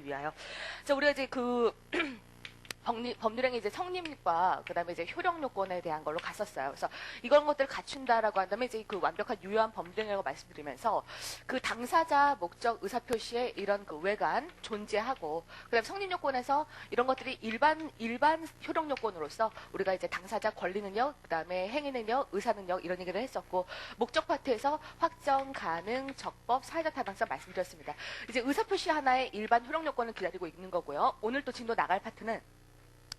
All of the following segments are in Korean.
위하여. 자, 우리가 이제 그 법률행위 이제 성립과 그다음에 이제 효력 요건에 대한 걸로 갔었어요. 그래서 이런 것들을 갖춘다라고 한다면 이제 그 완벽한 유효한 법률행위라고 말씀드리면서 그 당사자 목적 의사 표시의 이런 그 외관 존재하고 그다음에 성립 요건에서 이런 것들이 일반 효력 요건으로서 우리가 이제 당사자 권리 능력, 그다음에 행위 능력, 의사 능력 이런 얘기를 했었고 목적 파트에서 확정 가능, 적법, 사회적 타당성 말씀드렸습니다. 이제 의사 표시 하나의 일반 효력 요건을 기다리고 있는 거고요. 오늘 또 진도 나갈 파트는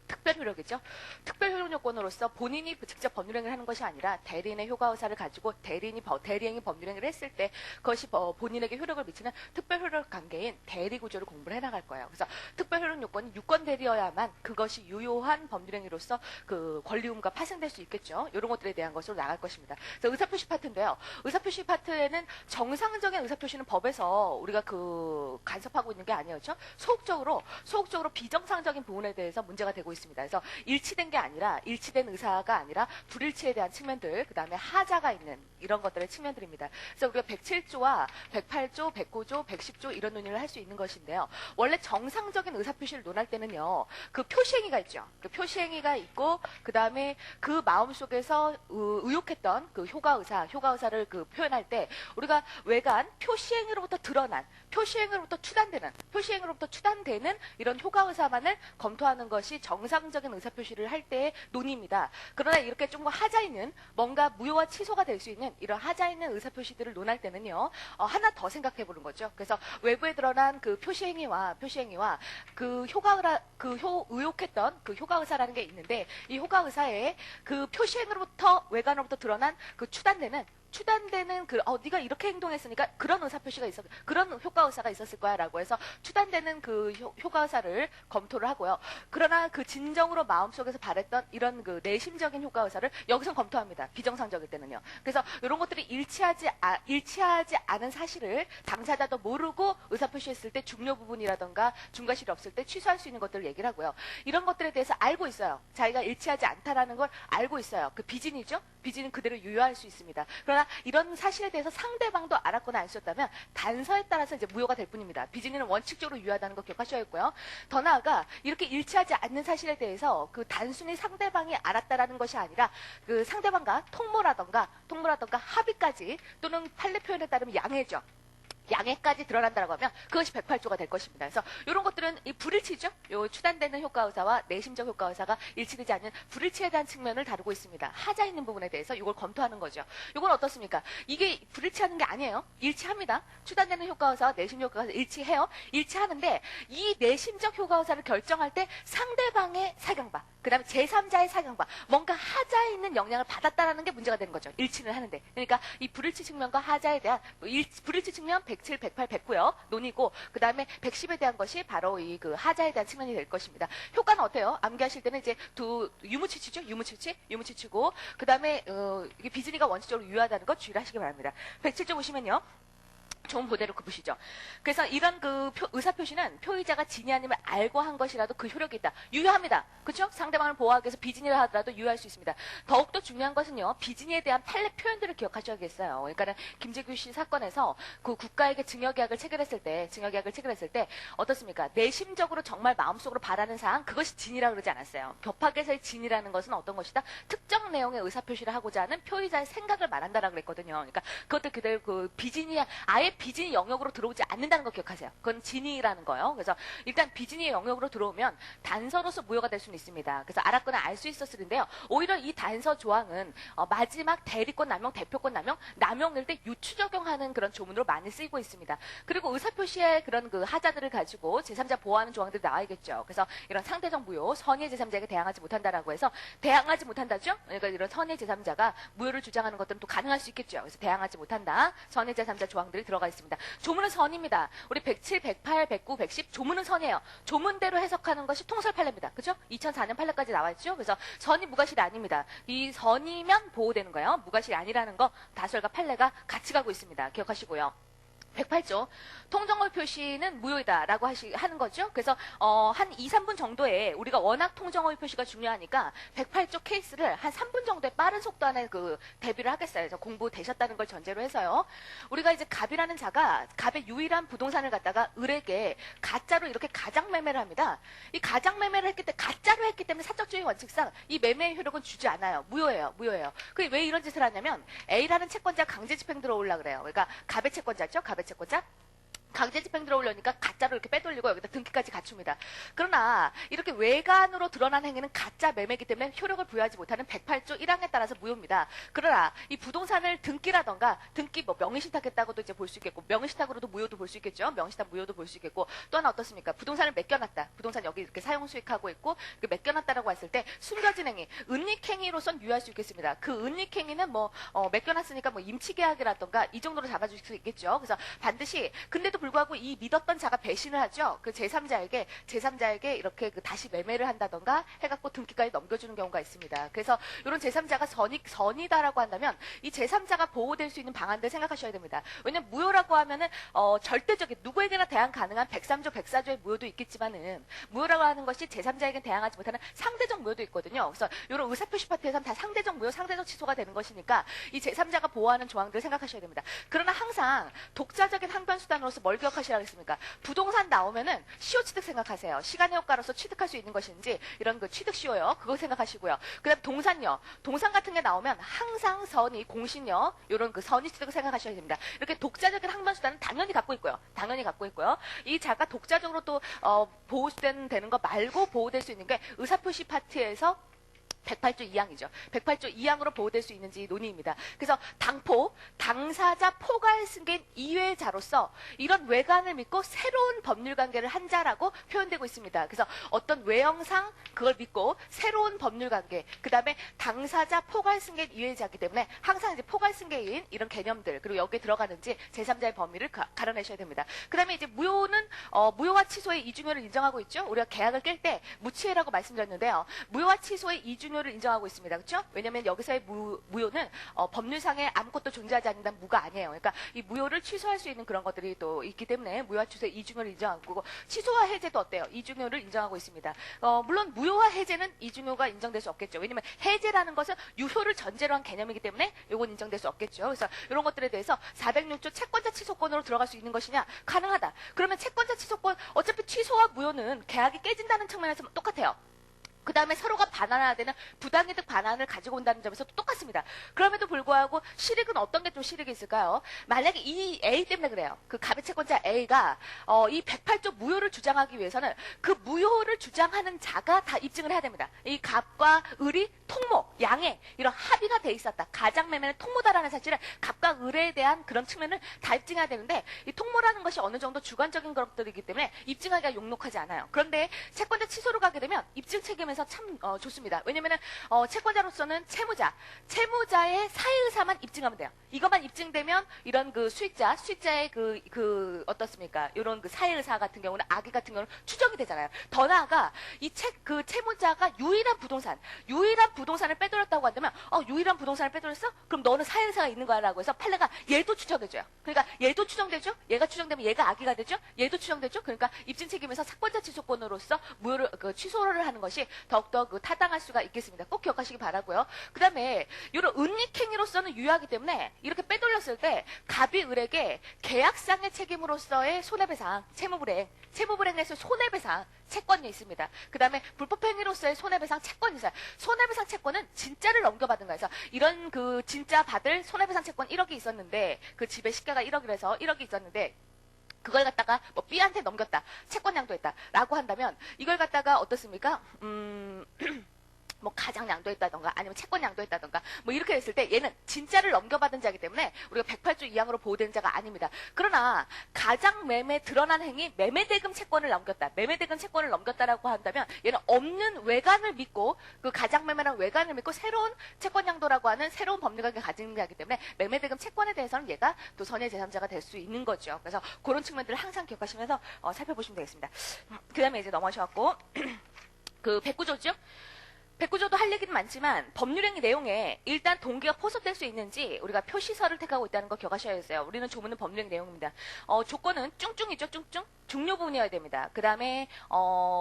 특별 효력이죠. 특별 효력 요건으로서 본인이 직접 법률행위를 하는 것이 아니라 대리인의 효과 의사를 가지고 대리행위 법률행위를 했을 때 그것이 본인에게 효력을 미치는 특별 효력 관계인 대리 구조를 공부를 해나갈 거예요. 그래서 특별 효력 요건이 유권 대리여야만 그것이 유효한 법률행위로서 그 권리움과 파생될 수 있겠죠. 이런 것들에 대한 것으로 나갈 것입니다. 그래서 의사표시 파트인데요. 의사표시 파트에는 정상적인 의사표시는 법에서 우리가 그 간섭하고 있는 게 아니었죠. 소극적으로 비정상적인 부분에 대해서 문제가 되고 있습니다. 그래서 일치된 게 아니라 일치된 의사가 아니라 불일치에 대한 측면들, 그다음에 하자가 있는 이런 것들의 측면들입니다. 그래서 우리가 107조와 108조, 109조, 110조 이런 논의를 할 수 있는 것인데요. 원래 정상적인 의사 표시를 논할 때는요. 그 표시행위가 있죠. 그 표시행위가 있고 그다음에 그 마음속에서 의욕했던 그 효과 의사를 그 표현할 때 우리가 외관 표시행위로부터 드러난 표시행위로부터 추단되는 이런 효과 의사만을 검토하는 것이 정상적인 의사표시를 할 때의 논의입니다. 그러나 이렇게 좀 하자 있는 뭔가 무효와 취소가 될 수 있는 이런 하자 있는 의사표시들을 논할 때는요. 하나 더 생각해 보는 거죠. 그래서 외부에 드러난 그 표시행위와 그 의혹했던 그 효과 의사라는 게 있는데 이 효과 의사의 그 표시행위로부터 외관으로부터 드러난 그 추단되는 네가 이렇게 행동했으니까 그런 의사표시가 그런 효과 의사가 있었을 거야 라고 해서 추단되는 그 효과 의사를 검토를 하고요. 그러나 그 진정으로 마음속에서 바랬던 이런 그 내심적인 효과 의사를 여기서 검토합니다. 비정상적일 때는요. 그래서 이런 것들이 일치하지 않은 사실을 당사자도 모르고 의사표시했을 때 중요 부분이라던가 중과실이 없을 때 취소할 수 있는 것들을 얘기를 하고요. 이런 것들에 대해서 알고 있어요. 자기가 일치하지 않다라는 걸 알고 있어요. 그 비진이죠. 비진은 그대로 유효할 수 있습니다. 그러나 이런 사실에 대해서 상대방도 알았거나 안 썼다면 단서에 따라서 이제 무효가 될 뿐입니다. 비진이는 원칙적으로 유효하다는 거 기억하셔야겠고요. 더 나아가 이렇게 일치하지 않는 사실에 대해서 그 단순히 상대방이 알았다라는 것이 아니라 그 상대방과 통모라던가 합의까지 또는 판례 표현에 따르면 양해까지 드러난다라고 하면 그것이 108조가 될 것입니다. 그래서 이런 것들은 이 불일치죠. 요 추단되는 효과 의사와 내심적 효과 의사가 일치되지 않는 불일치에 대한 측면을 다루고 있습니다. 하자 있는 부분에 대해서 이걸 검토하는 거죠. 이건 어떻습니까? 이게 불일치하는 게 아니에요. 일치합니다. 추단되는 효과 의사와 내심적 효과 의사 일치해요. 일치하는데 이 내심적 효과 의사를 결정할 때 상대방의 사경바, 그다음에 제3자의 사경바, 뭔가 하자에 있는 영향을 받았다라는 게 문제가 되는 거죠. 일치를 하는데. 그러니까 이 불일치 측면과 하자에 대한 불일치 측면 107, 108, 109요. 논의고 그다음에 110에 대한 것이 바로 이 그 하자에 대한 측면이 될 것입니다. 효과는 어때요? 암기하실 때는 이제 유무치치고 그다음에 이게 비진이가 원칙적으로 유효하다는 거 주의를 하시기 바랍니다. 107조 보시면요. 좋은 그대로 보시죠. 그래서 이런 그 의사표시는 표의자가 진위 아님을 알고 한 것이라도 그 효력이 있다. 유효합니다. 그렇죠? 상대방을 보호하기 위해서 비진이라 하더라도 유효할 수 있습니다. 더욱더 중요한 것은요. 비진이에 대한 판례 표현들을 기억하셔야겠어요. 그러니까는 김재규 씨 사건에서 그 국가에게 증여계약을 체결했을 때 어떻습니까? 내심적으로 정말 마음속으로 바라는 사항 그것이 진이라고 그러지 않았어요. 법학에서의 진이라는 것은 어떤 것이다? 특정 내용의 의사표시를 하고자 하는 표의자의 생각을 말한다라고 그랬거든요. 그러니까 그것도 그대로 그 비진이 아예 비진이 영역으로 들어오지 않는다는 거 기억하세요. 그건 진이라는 거예요. 그래서 일단 비진이의 영역으로 들어오면 단서로서 무효가 될 수는 있습니다. 그래서 알았거나 알 수 있었을 텐데요. 오히려 이 단서 조항은 마지막 대리권 남용, 대표권 남용일 때 유추 적용하는 그런 조문으로 많이 쓰이고 있습니다. 그리고 의사표시의 그런 그 하자들을 가지고 제3자 보호하는 조항들이 나와야겠죠. 그래서 이런 상대적 무효, 선의의 제3자에게 대항하지 못한다라고 해서 대항하지 못한다죠. 그러니까 이런 선의의 제3자가 무효를 주장하는 것들은 또 가능할 수 있겠죠. 그래서 대항하지 못한다. 선의의 제3자 조항들이 들어가 있습니다. 조문은 선입니다. 우리 107, 108, 109, 110 조문은 선이에요. 조문대로 해석하는 것이 통설 판례입니다. 그죠? 2004년 판례까지 나와 있죠. 그래서 선이 무과실이 아닙니다. 이 선이면 보호되는 거예요. 무과실이 아니라는 거 다설과 판례가 같이 가고 있습니다. 기억하시고요. 108조 통정월 표시는 무효이다라고 하는 거죠. 그래서 한 2, 3분 정도에 우리가 워낙 통정월 표시가 중요하니까 108조 케이스를 한 3분 정도의 빠른 속도 안에 그 대비를 하겠어요. 그래서 공부되셨다는 걸 전제로 해서요. 우리가 이제 갑이라는 자가 갑의 유일한 부동산을 갖다가 을에게 가짜로 이렇게 가장 매매를 합니다. 이 가장 매매를 했기 때문에 가짜로 했기 때문에 사적주의 원칙상 이 매매의 효력은 주지 않아요. 무효예요. 그게 왜 이런 짓을 하냐면 A라는 채권자 강제 집행 들어오려고 그래요. 그러니까 갑의 채권자죠. 갑의 채권자. 강제 집행 들어오려니까 가짜로 이렇게 빼돌리고 여기다 등기까지 갖춥니다. 그러나 이렇게 외관으로 드러난 행위는 가짜 매매이기 때문에 효력을 부여하지 못하는 108조 1항에 따라서 무효입니다. 그러나 이 부동산을 등기라던가 등기 뭐 명의신탁했다고도 이제 볼 수 있겠고 명의신탁으로도 무효도 볼 수 있겠죠. 명의신탁 무효도 볼 수 있겠고 또 하나 어떻습니까? 부동산을 맡겨놨다. 부동산 여기 이렇게 사용 수익하고 있고 그 맡겨놨다라고 했을 때 숨겨진 행위, 은닉행위로선 유효할 수 있겠습니다. 그 은닉행위는 뭐 맡겨놨으니까 뭐 임치계약이라던가 이 정도로 잡아줄 수 있겠죠. 그래서 반드시 근데도 불구하고 이 믿었던 자가 배신을 하죠. 그 제3자에게 이렇게 그 다시 매매를 한다던가 해갖고 등기까지 넘겨주는 경우가 있습니다. 그래서 이런 제3자가 선이다라고 한다면 이 제3자가 보호될 수 있는 방안들 생각하셔야 됩니다. 왜냐면 무효라고 하면은 절대적인 누구에게나 대항 가능한 103조, 104조의 무효도 있겠지만은 무효라고 하는 것이 제3자에겐 대항하지 못하는 상대적 무효도 있거든요. 그래서 이런 의사표시 파트에서는 다 상대적 무효, 상대적 취소가 되는 것이니까 이 제3자가 보호하는 조항들을 생각하셔야 됩니다. 그러나 항상 독자적인 항변 수단으로서 뭘 기억하시라고 했습니까? 부동산 나오면은 시효 취득 생각하세요. 시간의 효과로서 취득할 수 있는 것인지 이런 그 취득 시효요. 그거 생각하시고요. 그다음 동산요. 동산 같은 게 나오면 항상 선의, 공신요. 이런 그 선의 취득을 생각하셔야 됩니다. 이렇게 독자적인 항변 수단은 당연히 갖고 있고요. 이 자가 독자적으로 또 보호되는 거 말고 보호될 수 있는 게 의사표시 파트에서 108조 2항이죠. 108조 2항으로 보호될 수 있는지 논의입니다. 그래서 당사자 포괄 승계인 이외자로서 이런 외관을 믿고 새로운 법률 관계를 한 자라고 표현되고 있습니다. 그래서 어떤 외형상 그걸 믿고 새로운 법률 관계, 그 다음에 당사자 포괄 승계인 이외자이기 때문에 항상 이제 포괄 승계인 이런 개념들, 그리고 여기에 들어가는지 제3자의 범위를 가려내셔야 됩니다. 그 다음에 이제 무효는, 무효와 취소의 이중효를 인정하고 있죠. 우리가 계약을 깰 때 무취해라고 말씀드렸는데요. 무효와 취소의 이중효를 인정하고 있습니다. 그렇죠? 왜냐하면 여기서의 무효는 법률상에 아무것도 존재하지 않는다는 무가 아니에요. 그러니까 이 무효를 취소할 수 있는 그런 것들이 또 있기 때문에 무효와 취소의 이중효를 인정하고 있고 취소와 해제도 어때요? 이중효를 인정하고 있습니다. 물론 무효와 해제는 이중효가 인정될 수 없겠죠. 왜냐하면 해제라는 것은 유효를 전제로 한 개념이기 때문에 이건 인정될 수 없겠죠. 그래서 이런 것들에 대해서 406조 채권자 취소권으로 들어갈 수 있는 것이냐? 가능하다. 그러면 채권자 취소권 어차피 취소와 무효는 계약이 깨진다는 측면에서 똑같아요. 그 다음에 서로가 반환해야 되는 부당이득 반환을 가지고 온다는 점에서도 똑같습니다. 그럼에도 불구하고 실익은 어떤 게 좀 실익이 있을까요? 만약에 이 A 때문에 그래요. 그 갑의 채권자 A가 이 108조 무효를 주장하기 위해서는 그 무효를 주장하는 자가 다 입증을 해야 됩니다. 이 갑과 을이 통모, 양해 이런 합의가 돼 있었다. 가장매매는 통모다라는 사실을 갑과 을에 대한 그런 측면을 다 입증해야 되는데 이 통모라는 것이 어느 정도 주관적인 것들이기 때문에 입증하기가 용록하지 않아요. 그런데 채권자 취소로 가게 되면 입증 책임에서 참 좋습니다. 왜냐면은 채권자로서는 채무자의 사의의사만 입증하면 돼요. 이것만 입증되면 이런 그 수익자의 그 어떻습니까? 이런 그 사의의사 같은 경우는 악의 같은 경우는 추정이 되잖아요. 더 나아가 그 채무자가 유일한 부동산을 빼돌렸다고 한다면 유일한 부동산을 빼돌렸어? 그럼 너는 사의의사가 있는 거야라고 해서 판례가 얘도 추정해줘요. 그러니까 얘도 추정되죠? 얘가 추정되면 얘가 악의가 되죠? 얘도 추정되죠? 그러니까 입증 책임에서 사건자 취소권으로서 무효를 취소를 하는 것이 더욱더 타당할 수가 있겠습니다. 꼭 기억하시기 바라고요. 그 다음에 이런 은닉행위로서는 유효하기 때문에 이렇게 빼돌렸을 때 갑이 을에게 계약상의 책임으로서의 손해배상, 채무불행에서 손해배상 채권이 있습니다. 그 다음에 불법행위로서의 손해배상 채권이 있어요. 손해배상 채권은 진짜를 넘겨받은 거예요. 그래서 이런 그 진짜 받을 손해배상 채권 1억이 있었는데 그 집에 시가가 1억이라서 1억이 있었는데 그걸 갖다가 뭐 B한테 넘겼다. 채권 양도했다라고 한다면 이걸 갖다가 어떻습니까? 뭐 가장 양도했다던가 아니면 채권 양도했다던가 뭐 이렇게 됐을 때 얘는 진짜를 넘겨받은 자이기 때문에 우리가 108조 2항으로 보호되는 자가 아닙니다. 그러나 가장 매매 드러난 행위 매매대금 채권을 넘겼다라고 한다면 얘는 없는 외관을 믿고 그 가장 매매랑 외관을 믿고 새로운 채권 양도라고 하는 새로운 법률관계 가진 자이기 때문에 매매대금 채권에 대해서는 얘가 또 선의 제3자가 될 수 있는 거죠. 그래서 그런 측면들을 항상 기억하시면서 살펴보시면 되겠습니다. 그 다음에 이제 넘어가셔갖고 그 109조죠. 백구조도 할 얘기는 많지만 법률행위 내용에 일단 동기가 포섭될 수 있는지 우리가 표시서를 택하고 있다는 거 기억하셔야겠어요. 우리는 조문은 법률행위 내용입니다. 조건은 쭝쭝이죠, 쭝쭝. 중요 부분이어야 됩니다. 그 다음에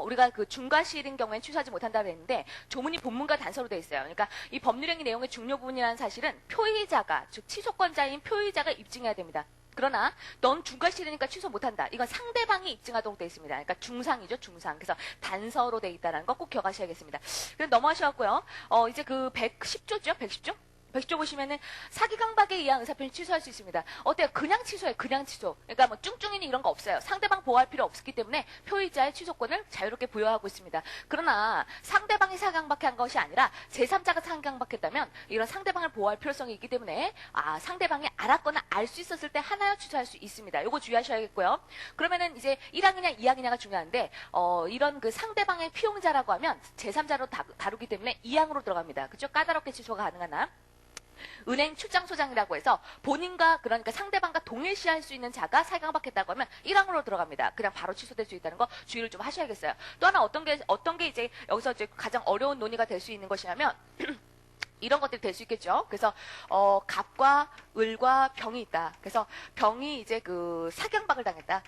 우리가 그 중과실인 경우에는 취소하지 못한다고 했는데 조문이 본문과 단서로 돼 있어요. 그러니까 이 법률행위 내용의 중요 부분이라는 사실은 표의자가, 즉 취소권자인 표의자가 입증해야 됩니다. 그러나 넌 중과실이니까 취소 못한다. 이건 상대방이 입증하도록 되어 있습니다. 그러니까 중상이죠, 중상. 그래서 단서로 되어 있다는 거 꼭 기억하셔야겠습니다. 그럼 넘어가셔갖고요. 이제 그 110조죠, 110조? 110조 보시면은 사기 강박에 의한 의사표시 취소할 수 있습니다. 어때요? 그냥 취소해, 그냥 취소. 그러니까 뭐 쭝쭝이니 이런 거 없어요. 상대방 보호할 필요 없기 때문에 표의자의 취소권을 자유롭게 부여하고 있습니다. 그러나 상대방이 사기 강박한 것이 아니라 제3자가 사기 강박했다면 이런 상대방을 보호할 필요성이 있기 때문에 상대방이 알았거나 알 수 있었을 때 하나여 취소할 수 있습니다. 요거 주의하셔야겠고요. 그러면은 이제 1항이냐 2항이냐가 중요한데 이런 그 상대방의 피용자라고 하면 제3자로 다루기 때문에 2항으로 들어갑니다. 그죠? 까다롭게 취소가 가능한 한. 은행 출장소장이라고 해서 본인과 그러니까 상대방과 동일시할 수 있는 자가 사기강박했다고 하면 1항으로 들어갑니다. 그냥 바로 취소될 수 있다는 거 주의를 좀 하셔야겠어요. 또 하나 어떤 게 이제 여기서 이제 가장 어려운 논의가 될 수 있는 것이냐면 이런 것들이 될 수 있겠죠. 그래서 갑과 을과 병이 있다. 그래서 병이 이제 그 사기강박을 당했다.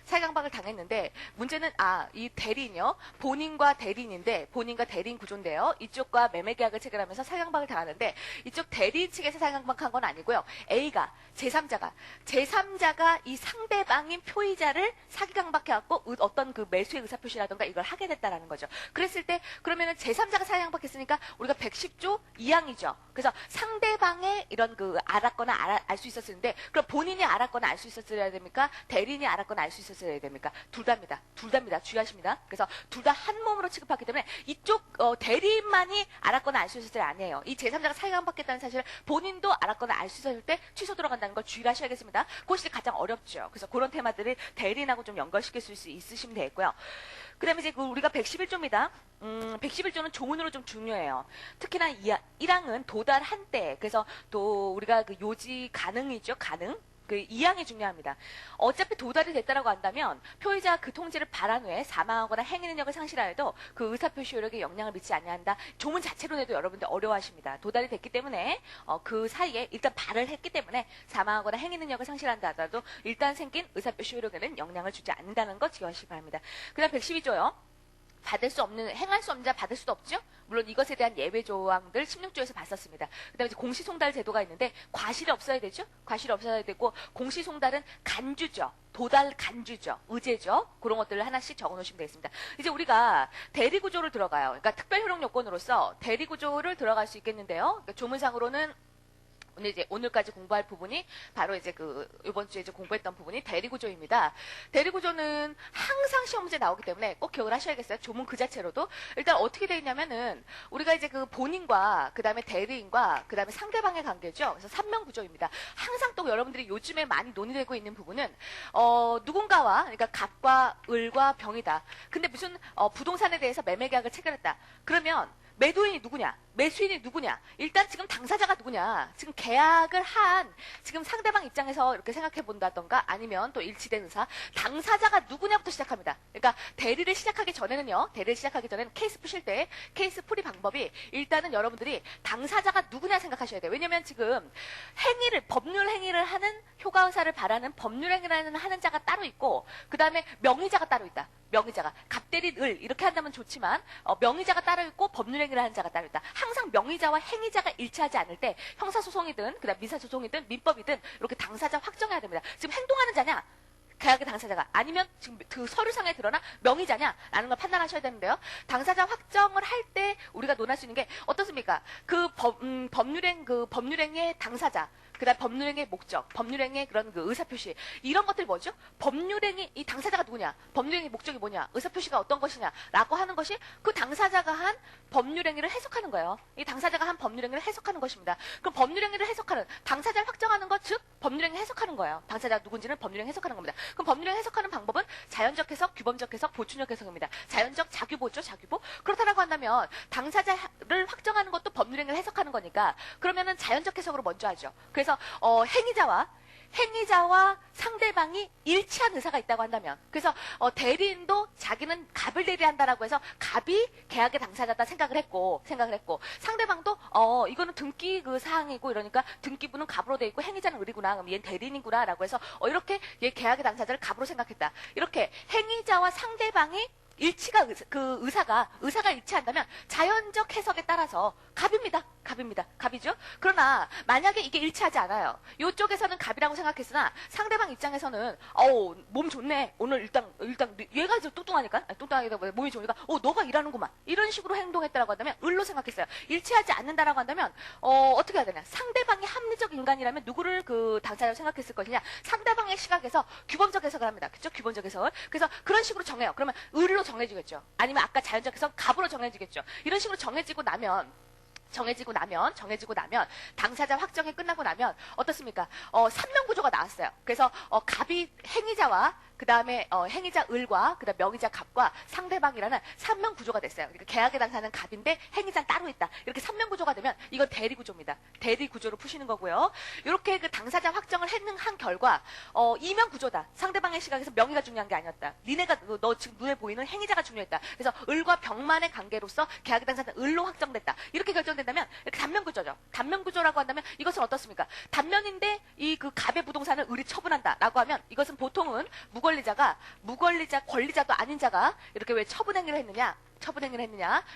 사기강박을 당했는데 문제는 이 대리인요. 본인과 대리인 구조인데요. 이쪽과 매매계약을 체결하면서 사기강박을 당하는데 이쪽 대리인 측에서 사기강박한 건 아니고요. A가 제3자가 이 상대방인 표의자를 사기강박해갖고 어떤 그 매수의 의사표시라든가 이걸 하게 됐다라는 거죠. 그랬을 때 그러면은 제3자가 사기강박했으니까 우리가 110조 2항이죠. 그래서 상대방의 이런 그 알았거나 알 수 있었는데 그럼 본인이 알았거나 알 수 있었어야 됩니까? 대리인이 알았거나 알 수 있었어야 됩니까? 둘 다입니다. 주의하십니다. 그래서 둘 다 한 몸으로 취급하기 때문에 이쪽 대리인만이 알았거나 알 수 있었어야 아니에요. 이 제3자가 사기강박했다는 사실을 본인도 알았거나 알 수 있었을 때 취소 들어간다는 걸 주의를 하셔야겠습니다. 그것이 가장 어렵죠. 그래서 그런 테마들을 대리인하고 좀 연결시킬 수 있으시면 되겠고요. 그 다음에 이제 우리가 111조입니다. 111조는 조문으로 좀 중요해요. 특히나 1항은 도달한 때, 그래서 또 우리가 그 요지 가능이죠, 가능. 그 2항이 중요합니다. 어차피 도달이 됐다라고 한다면 표의자가 그 통지를 발한 후에 사망하거나 행위 능력을 상실하여도 그 의사표시 효력에 영향을 미치지 아니한다. 조문 자체로 내도 여러분들 어려워하십니다. 도달이 됐기 때문에 그 사이에 일단 발을 했기 때문에 사망하거나 행위 능력을 상실한다 하더라도 일단 생긴 의사표시 효력에는 영향을 주지 않는다는 거 기억하시기 바랍니다. 그 다음 112조요. 행할 수 없는 자 받을 수도 없죠? 물론 이것에 대한 예외 조항들 16조에서 봤었습니다. 그 다음에 공시송달 제도가 있는데 과실이 없어야 되죠? 과실이 없어야 되고 공시송달은 간주죠. 도달 간주죠. 의제죠. 그런 것들을 하나씩 적어 놓으시면 되겠습니다. 이제 우리가 대리구조를 들어가요. 그러니까 특별효력 요건으로서 대리구조를 들어갈 수 있겠는데요. 그러니까 조문상으로는 오늘까지 공부할 부분이 바로 이제 이번 주에 이제 공부했던 부분이 대리구조입니다. 대리구조는 항상 시험 문제 나오기 때문에 꼭 기억을 하셔야겠어요. 조문 그 자체로도. 일단 어떻게 되어 있냐면은 우리가 이제 그 본인과 그 다음에 대리인과 그 다음에 상대방의 관계죠. 그래서 3명구조입니다. 항상 또 여러분들이 요즘에 많이 논의되고 있는 부분은 누군가와 그러니까 갑과 을과 병이다. 근데 무슨 부동산에 대해서 매매계약을 체결했다. 그러면 매도인이 누구냐? 매수인이 누구냐? 일단 지금 당사자가 누구냐? 지금 계약을 한 지금 상대방 입장에서 이렇게 생각해 본다던가 아니면 또 일치된 의사 당사자가 누구냐부터 시작합니다. 그러니까 대리를 시작하기 전에는 케이스 푸실 때 케이스 풀이 방법이 일단은 여러분들이 당사자가 누구냐 생각하셔야 돼요. 왜냐면 지금 법률 행위를 하는 효과 의사를 바라는 법률 행위를 하는 자가 따로 있고 그 다음에 명의자가 따로 있다. 명의자가 갑대리 을 이렇게 한다면 좋지만 명의자가 따로 있고 법률 행위를 하는 자가 따로 있다. 항상 명의자와 행위자가 일치하지 않을 때 형사소송이든 그다음 민사소송이든 민법이든 이렇게 당사자 확정해야 됩니다. 지금 행동하는 자냐? 계약의 당사자가 아니면 지금 그 서류상에 드러나 명의자냐라는 걸 판단하셔야 되는데요. 당사자 확정을 할 때 우리가 논할 수 있는 게 어떻습니까? 법률행위의 당사자 그다음 법률행위의 목적, 법률행위의 그런 그 의사표시 이런 것들이 뭐죠? 법률행위 이 당사자가 누구냐? 법률행위 목적이 뭐냐? 의사표시가 어떤 것이냐라고 하는 것이 그 당사자가 한 법률행위를 해석하는 거예요. 이 당사자가 한 법률행위를 해석하는 것입니다. 그럼 법률행위를 해석하는 당사자를 확정하는 것 즉 법률행위 해석하는 거예요. 당사자가 누군지는 법률행위 해석하는 겁니다. 그럼 법률행위 해석하는 방법은 자연적 해석, 규범적 해석, 보충적 해석입니다. 자연적 자규보죠, 자규보. 그렇다라고 한다면 당사자를 확정하는 것도 법률행위를 해석하는 거니까 그러면은 자연적 해석으로 먼저 하죠. 그래서 행위자와 행위자와 상대방이 일치한 의사가 있다고 한다면, 그래서 대리인도 자기는 갑을 대리한다라고 해서 갑이 계약의 당사자다 생각을 했고 상대방도 이거는 등기 그 사항이고 이러니까 등기부는 갑으로 돼 있고 행위자는 을이구나, 그럼 얘는 대리인이구나라고 해서 이렇게 얘 계약의 당사자를 갑으로 생각했다. 이렇게 행위자와 상대방이 일치가 의사가 일치한다면 자연적 해석에 따라서 갑이죠. 그러나 만약에 이게 일치하지 않아요. 이쪽에서는 갑이라고 생각했으나 상대방 입장에서는 몸 좋네. 오늘 일단 얘가 좀 뚱뚱하니까 몸이 좋으니까 너가 일하는구만. 이런 식으로 행동했다라고 한다면 을로 생각했어요. 일치하지 않는다라고 한다면 어떻게 해야 되냐? 상대방이 합리적 인간이라면 누구를 그 당사자로 생각했을 것이냐? 상대방의 시각에서 규범적 해석을 합니다. 그렇죠? 규범적 해석을. 그래서 그런 식으로 정해요. 그러면 을로 정해지겠죠. 아니면 아까 자연적 해석 갑으로 정해지겠죠. 이런 식으로 정해지고 나면 당사자 확정이 끝나고 나면 어떻습니까? 3명 구조가 나왔어요. 그래서 갑이 행위자와 그다음에 행위자 을과 그다음 명의자 갑과 상대방이라는 3명 구조가 됐어요. 그러니까 계약의 당사자는 갑인데 행위자는 따로 있다. 이렇게 3명 구조가 되면 이건 대리 구조입니다. 대리 구조로 푸시는 거고요. 이렇게 그 당사자 확정을 한 결과 2명 구조다. 상대방의 시각에서 명의가 중요한 게 아니었다. 니네가 너 지금 눈에 보이는 행위자가 중요했다. 그래서 을과 병만의 관계로서 계약의 당사자는 을로 확정됐다. 이렇게 결정된다면 이렇게 단면 구조죠. 단면 구조라고 한다면 이것은 어떻습니까? 단면인데 이 그 갑의 부동산을 을이 처분한다라고 하면 이것은 보통은 무권리자 권리자도 아닌 자가 이렇게 왜 처분행위를 했느냐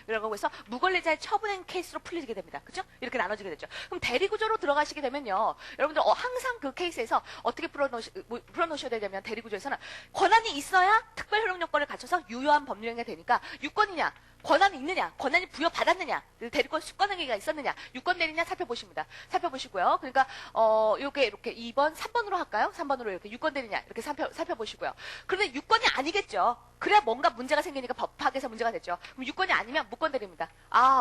이라고 해서 무권리자의 처분행 케이스로 풀리게 됩니다. 그죠? 이렇게 나눠지게 되죠. 그럼 대리구조로 들어가시게 되면요, 여러분들 항상 그 케이스에서 어떻게 풀어놓으셔야 되냐면, 대리구조에서는 권한이 있어야 특별효력요건을 갖춰서 유효한 법률행위가 되니까 유권이냐 권한이 있느냐, 권한이 부여받았느냐, 대리권 수권행위가 있었느냐, 유권대리냐 살펴보십니다. 살펴보시고요. 그러니까 이렇게 2번, 3번으로 할까요? 3번으로 이렇게 유권대리냐 이렇게 살펴보시고요. 그런데 유권이 아니겠죠. 그래야 뭔가 문제가 생기니까 법학에서 문제가 됐죠. 그럼 유권이 아니면 무권대리입니다.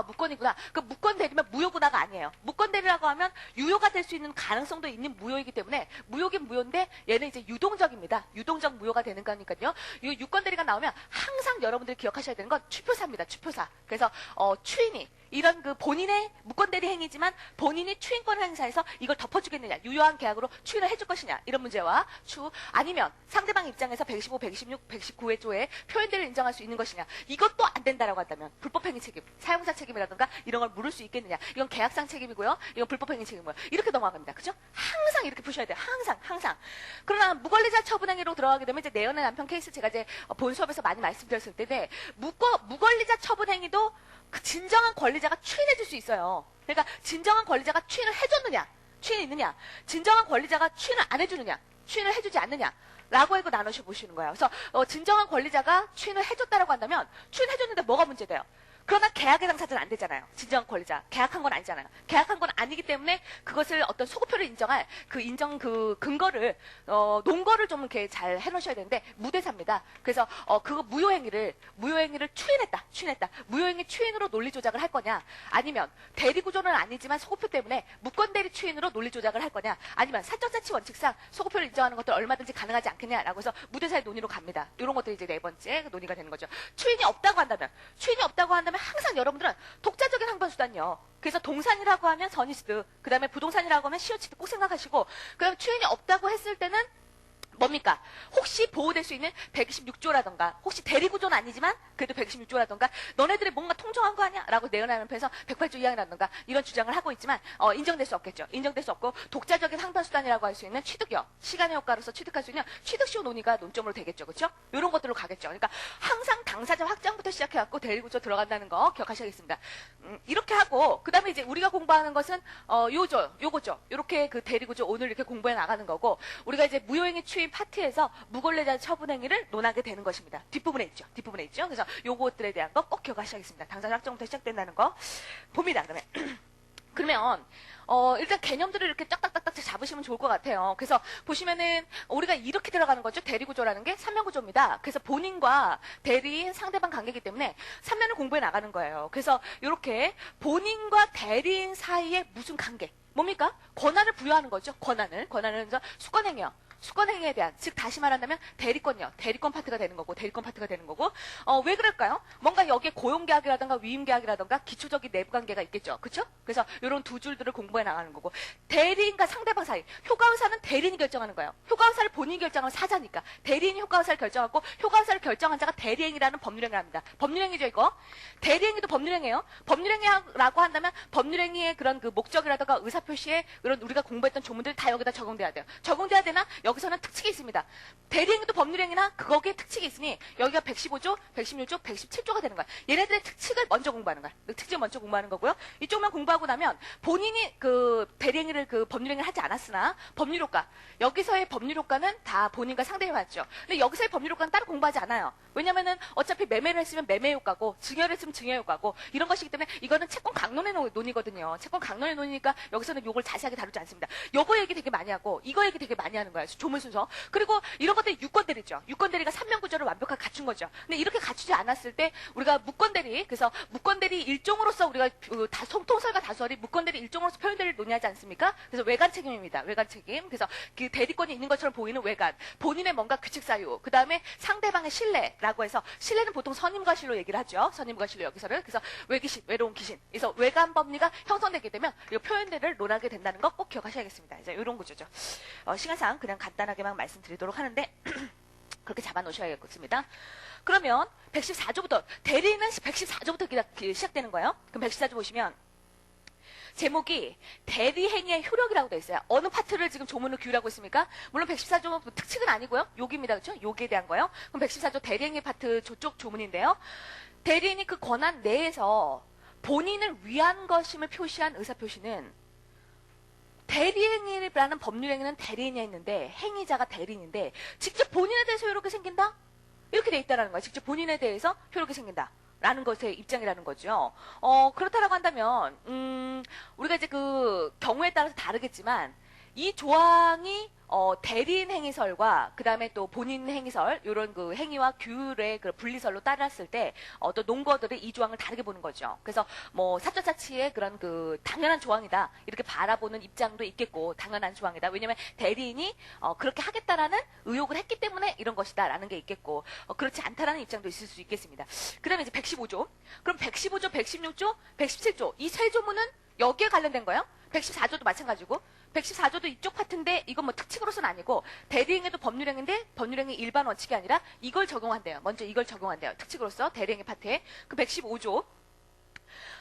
무권이구나. 그 무권대리면 무효구나가 아니에요. 무권대리라고 하면 유효가 될 수 있는 가능성도 있는 무효이기 때문에 무효긴 무효인데 얘는 이제 유동적입니다. 유동적 무효가 되는 거니까요. 유권대리가 나오면 항상 여러분들이 기억하셔야 되는 건 추표사입니다. 추표사. 그래서 추인이 이런 그 본인의 무권대리 행위지만 본인이 추인권을 행사해서 이걸 덮어주겠느냐, 유효한 계약으로 추인을 해줄 것이냐, 이런 문제와 아니면 상대방 입장에서 115, 116, 119회 조에 표현들을 인정할 수 있는 것이냐, 이것도 안 된다라고 한다면 불법행위 책임, 사용자 책임이라든가 이런 걸 물을 수 있겠느냐, 이건 계약상 책임이고요, 이건 불법행위 책임이고요. 이렇게 넘어갑니다. 그죠? 항상 이렇게 보셔야 돼요. 항상. 그러나 무권리자 처분행위로 들어가게 되면 이제 내연의 남편 케이스 제가 이제 본 수업에서 많이 말씀드렸을 텐데 무권리자 처분행위도 그 진정한 권리자가 추인해줄 수 있어요. 그러니까 진정한 권리자가 추인을 해줬느냐, 추인이 있느냐, 진정한 권리자가 추인을 안 해주느냐, 추인을 해주지 않느냐 라고 해서 나눠서 보시는 거예요. 그래서 진정한 권리자가 추인을 해줬다라고 한다면 추인해줬는데 뭐가 문제돼요? 그러나 계약의 당사자는 안 되잖아요. 진정한 권리자. 계약한 건 아니잖아요. 계약한 건 아니기 때문에 그것을 어떤 소급표를 인정할 그 인정 그 근거를, 논거를 좀 이렇게 잘 해놓으셔야 되는데, 무대사입니다. 그래서, 그거 무효행위를 추인했다. 무효행위 추인으로 논리 조작을 할 거냐, 아니면 대리구조는 아니지만 소급표 때문에 무권대리 추인으로 논리 조작을 할 거냐, 아니면 사적자치 원칙상 소급표를 인정하는 것도 얼마든지 가능하지 않겠냐라고 해서 무대사의 논의로 갑니다. 이런 것들이 이제 네 번째 논의가 되는 거죠. 추인이 없다고 한다면 항상 여러분들은 독자적인 항변수단이요. 그래서 동산이라고 하면 선이스드, 그 다음에 부동산이라고 하면 시효치드 꼭 생각하시고, 그 다음에 추인이 없다고 했을 때는 뭡니까? 혹시 보호될 수 있는 126조라던가, 혹시 대리구조는 아니지만 그래도 126조라던가, 너네들이 뭔가 통정한 거 아니야? 라고 내연하는 편에서 108조 이항이라던가 이런 주장을 하고 있지만 인정될 수 없겠죠. 인정될 수 없고 독자적인 항변수단이라고 할 수 있는 취득요, 시간의 효과로서 취득할 수 있는 취득시효 논의가 논점으로 되겠죠. 그렇죠? 이런 것들로 가겠죠. 그러니까 항상 당사자 확정부터 시작해갖고 대리구조 들어간다는 거 기억하셔야겠습니다. 이렇게 하고 그 다음에 이제 우리가 공부하는 것은 요거죠. 이렇게 그 대리구조 오늘 이렇게 공부해 나가는 거고, 우리가 이제 무효행위 추인 파트에서 무권리자 처분행위를 논하게 되는 것입니다. 뒷부분에 있죠. 그래서 요것들에 대한 거 꼭 기억하셔야겠습니다. 당사자 확정부터 시작된다는 거 봅니다. 그러면 일단 개념들을 이렇게 딱딱딱딱 잡으시면 좋을 것 같아요. 그래서 보시면은 우리가 이렇게 들어가는 거죠. 대리구조라는 게 3면 구조입니다. 그래서 본인과 대리인, 상대방 관계이기 때문에 3면을 공부해 나가는 거예요. 그래서 이렇게 본인과 대리인 사이에 무슨 관계, 뭡니까? 권한을 부여하는 거죠. 권한을 수권행위요. 수권행위에 대한, 즉 다시 말한다면 대리권이요. 대리권 파트가 되는 거고, 대리권 파트가 되는 거고. 왜 그럴까요? 뭔가 여기에 고용계약이라든가 위임계약이라든가 기초적인 내부관계가 있겠죠. 그렇죠? 그래서 이런 두 줄들을 공부해 나가는 거고, 대리인과 상대방 사이, 효과의사는 대리인이 결정하는 거예요. 효과의사를 본인이 결정하는 사자니까 대리인이 효과의사를 결정하고, 효과의사를 결정한 자가 대리행위라는 법률행위를 합니다. 법률행위죠 이거. 대리행위도 법률행위예요. 법률행위라고 한다면 법률행위의 그런 그 목적이라든가 의사표시에 이런 우리가 공부했던 조문들 다 여기다 적용돼야 돼요. 적용돼야 되나? 여기서는 특칙이 있습니다. 대리행위도 법률행위나 거기에 특칙이 있으니 여기가 115조, 116조, 117조가 되는 거야. 얘네들의 특칙을 먼저 공부하는 거야. 특칙을 먼저 공부하는 거고요. 이쪽만 공부하고 나면 본인이 그 대리행위를 그 법률행위를 하지 않았으나 법률효과, 여기서의 법률효과는 다 본인과 상대에 맞죠. 근데 여기서의 법률효과는 따로 공부하지 않아요. 왜냐면은 어차피 매매를 했으면 매매효과고 증여를 했으면 증여효과고 이런 것이기 때문에 이거는 채권 강론의 논의거든요. 채권 강론의 논의니까 여기서는 요걸 자세하게 다루지 않습니다. 요거 얘기 되게 많이 하고 이거 얘기 되게 많이 하는 거예요. 조문 순서. 그리고 이런 것들이 유권대리죠. 유권대리가 삼면구조를 완벽하게 갖춘 거죠. 근데 이렇게 갖추지 않았을 때 우리가 무권대리, 그래서 무권대리 일종으로서 우리가 통설과 다수설이 무권대리 일종으로서 표현대리를 논의하지 않습니까? 그래서 외관 책임입니다. 외관 책임. 그래서 그 대리권이 있는 것처럼 보이는 외관, 본인의 뭔가 규칙 사유, 그 다음에 상대방의 신뢰라고 해서, 신뢰는 보통 선임과 실로 얘기를 하죠. 선임과 실로 여기서는. 그래서 외기신, 외로운 귀신. 그래서 외관 법리가 형성되게 되면 이 표현대리를 논하게 된다는 거 꼭 기억하셔야겠습니다. 이제 이런 구조죠. 시간상 그냥 간단하게만 말씀드리도록 하는데 그렇게 잡아 놓으셔야겠습니다. 그러면 114조부터, 대리는 114조부터 시작되는 거예요. 그럼 114조 보시면 제목이 대리행위의 효력이라고 되어 있어요. 어느 파트를 지금 조문을 규율하고 있습니까? 물론 114조 특칙은 아니고요. 여기입니다. 그렇죠? 여기에 대한 거예요. 그럼 114조 대리행위 파트 저쪽 조문인데요. 대리인이 그 권한 내에서 본인을 위한 것임을 표시한 의사표시는, 대리행위라는 법률행위는 대리인이 있는데 행위자가 대리인인데 직접 본인에 대해서 효력이 생긴다? 이렇게 돼 있다는 거예요. 직접 본인에 대해서 효력이 생긴다. 라는 것의 입장이라는 거죠. 그렇다라고 한다면, 우리가 이제 그 경우에 따라서 다르겠지만, 이 조항이 대리인 행위설과 그 다음에 또 본인 행위설, 이런 그 행위와 규율의 그 분리설로 따랐을 때 또 논거들이 이 조항을 다르게 보는 거죠. 그래서 뭐 사조차치의 그런 그 당연한 조항이다 이렇게 바라보는 입장도 있겠고, 당연한 조항이다. 왜냐하면 대리인이 그렇게 하겠다라는 의혹을 했기 때문에 이런 것이다라는 게 있겠고, 그렇지 않다라는 입장도 있을 수 있겠습니다. 그다음에 이제 115조. 그럼 115조, 116조, 117조 이 세 조문은 여기에 관련된 거예요. 114조도 마찬가지고, 114조도 이쪽 파트인데 이건 뭐 특칙으로서는 아니고 대리행위도 법률행위인데 법률행위 일반 원칙이 아니라 이걸 적용한대요. 먼저 이걸 적용한대요. 특칙으로서 대리행위 파트에. 그 115조.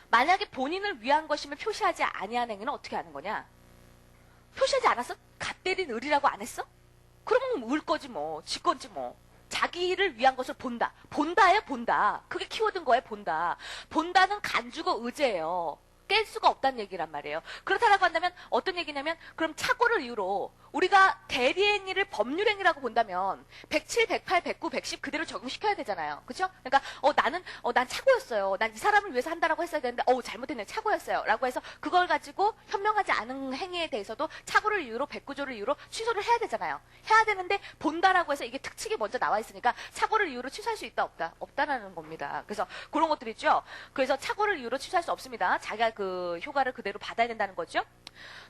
만약에 본인을 위한 것임을 표시하지 아니한 행위는 어떻게 하는 거냐? 표시하지 않았어? 갓대린 을이라고 안 했어? 그러면 을 거지 뭐. 지 건지 뭐. 자기를 위한 것을 본다. 본다예요, 본다. 그게 키워드인 거예요, 본다. 본다는 간주고 의제예요. 깰 수가 없다는 얘기란 말이에요. 그렇다라고 한다면 어떤 얘기냐면, 그럼 착오를 이유로 우리가 대리행위를 법률행위라고 본다면 107, 108, 109, 110 그대로 적용시켜야 되잖아요. 그렇죠? 그러니까 난 착오였어요. 난 이 사람을 위해서 한다라고 했어야 되는데 잘못했네. 착오였어요. 라고 해서 그걸 가지고 현명하지 않은 행위에 대해서도 착오를 이유로 109조를 이유로 취소를 해야 되잖아요. 해야 되는데 본다라고 해서 이게 특칙이 먼저 나와 있으니까 착오를 이유로 취소할 수 있다 없다? 없다라는 겁니다. 그래서 그런 것들 있죠. 그래서 착오를 이유로 취소할 수 없습니다. 자기가 그 효과를 그대로 받아야 된다는 거죠.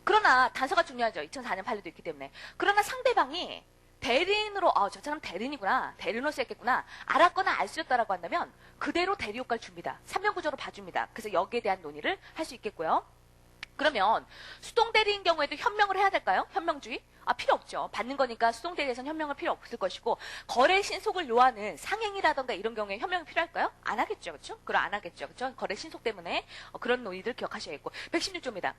그러나 단서가 중요하죠. 2004년 판례도 있기 때문에. 그러나 상대방이 대리인으로 저 사람 대리인이구나, 대리인으로서 했겠구나 알았거나 알 수 있다라고 한다면 그대로 대리 효과를 줍니다. 3면 구조로 봐줍니다. 그래서 여기에 대한 논의를 할 수 있겠고요. 그러면 수동대리인 경우에도 현명을 해야 될까요? 현명주의? 필요 없죠. 받는 거니까 수동대리에서는 현명을 필요 없을 것이고, 거래 신속을 요하는 상행이라던가 이런 경우에 현명이 필요할까요? 안 하겠죠. 그렇죠? 그럼 안 하겠죠. 그렇죠? 거래 신속 때문에 그런 논의들 기억하셔야겠고. 116조입니다.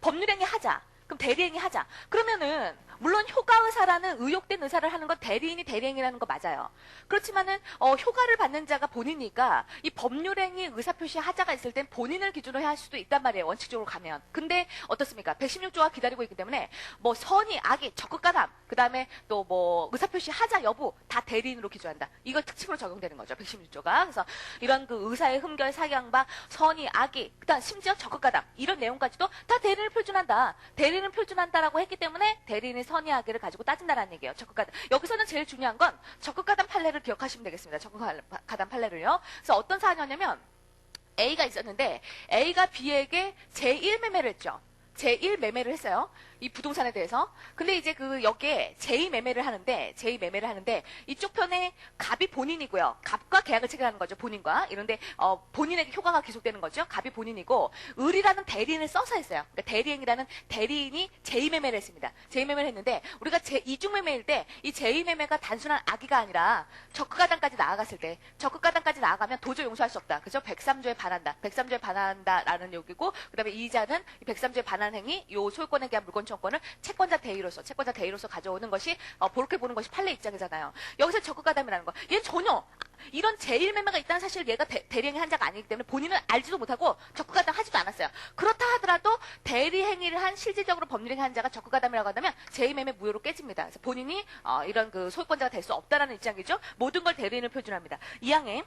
법률행위 하자. 그럼 대리행위 하자. 그러면은 물론 효과의사라는 의혹된 의사를 하는 건 대리인이 대리행위라는 거 맞아요. 그렇지만은 효과를 받는 자가 본인이니까 이 법률행위 의사표시 하자가 있을 땐 본인을 기준으로 할 수도 있단 말이에요. 원칙적으로 가면. 근데 어떻습니까? 116조가 기다리고 있기 때문에 뭐 선의, 악의, 적극가담, 그 다음에 또 뭐 의사표시 하자 여부 다 대리인으로 기준한다. 이거 특칙으로 적용되는 거죠. 116조가. 그래서 이런 그 의사의 흠결, 사경바, 선의, 악의, 그다음 심지어 적극가담 이런 내용까지도 다 대리인을 표준한다. 대리인을 표준한다라고 했기 때문에 대리인의 선의하기를 가지고 따진다라는 얘기예요. 적극가담. 여기서는 제일 중요한 건 적극가담 판례를 기억하시면 되겠습니다. 적극가담 판례를요. 그래서 어떤 사안이었냐면 A가 있었는데 A가 B에게 제1매매를 했죠. 제1매매를 했어요. 이 부동산에 대해서. 근데 이제 그 여기에 제2매매를 하는데 이쪽 편에 갑이 본인이고요. 갑과 계약을 체결하는 거죠. 본인과. 이런데 본인에게 효과가 기속되는 거죠. 갑이 본인이고 을이라는 대리인을 써서 했어요. 그러니까 대리행이라는 대리인이 제2매매를 했습니다. 제2매매를 했는데 우리가 이중매매일 때 이 제2매매가 단순한 악의가 아니라 적극가당까지 나아갔을 때 적극가당까지 나아가면 도저히 용서할 수 없다. 그죠? 103조에 반한다. 103조에 반한다라는 얘기고 그다음에 이자는 103조에 반한 행위 요 소유권에 대한 물권 청구권을 채권자 대의로서 가져오는 것이 그렇게 보는 것이 판례 입장이잖아요. 여기서 적극가담이라는 거. 얘는 전혀 이런 제1매매가 있다는 사실 얘가 대리행위 한 자가 아니기 때문에 본인은 알지도 못하고 적극가담 하지도 않았어요. 그렇다 하더라도 대리행위를 한 실질적으로 법률행위 한 자가 적극가담이라고 한다면 제2매매 무효로 깨집니다. 그래서 본인이 이런 그 소유권자가 될 수 없다라는 입장이죠. 모든 걸 대리인을 표준합니다. 2항에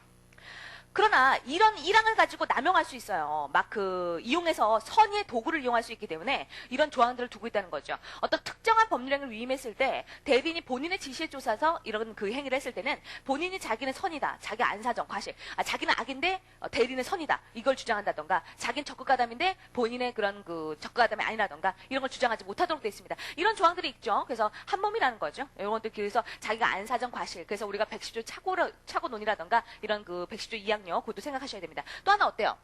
그러나 이런 1항을 가지고 남용할 수 있어요. 막 이용해서 선의의 도구를 이용할 수 있기 때문에 이런 조항들을 두고 있다는 거죠. 어떤 특정한 법률행위를 위임했을 때 대리인이 본인의 지시에 쫓아서 이런 그 행위를 했을 때는 본인이 자기는 선이다. 자기 안사정, 과실. 자기는 악인데 대리인은 선이다. 이걸 주장한다던가 자기는 적극가담인데 본인의 그런 그 적극가담이 아니라던가 이런 걸 주장하지 못하도록 되어 있습니다. 이런 조항들이 있죠. 그래서 한 몸이라는 거죠. 이런 것들 그래서 자기가 안사정, 과실. 그래서 우리가 110조 착오논이라던가 이런 그 110조 2항 그것도 생각하셔야 됩니다. 또 하나 어때요?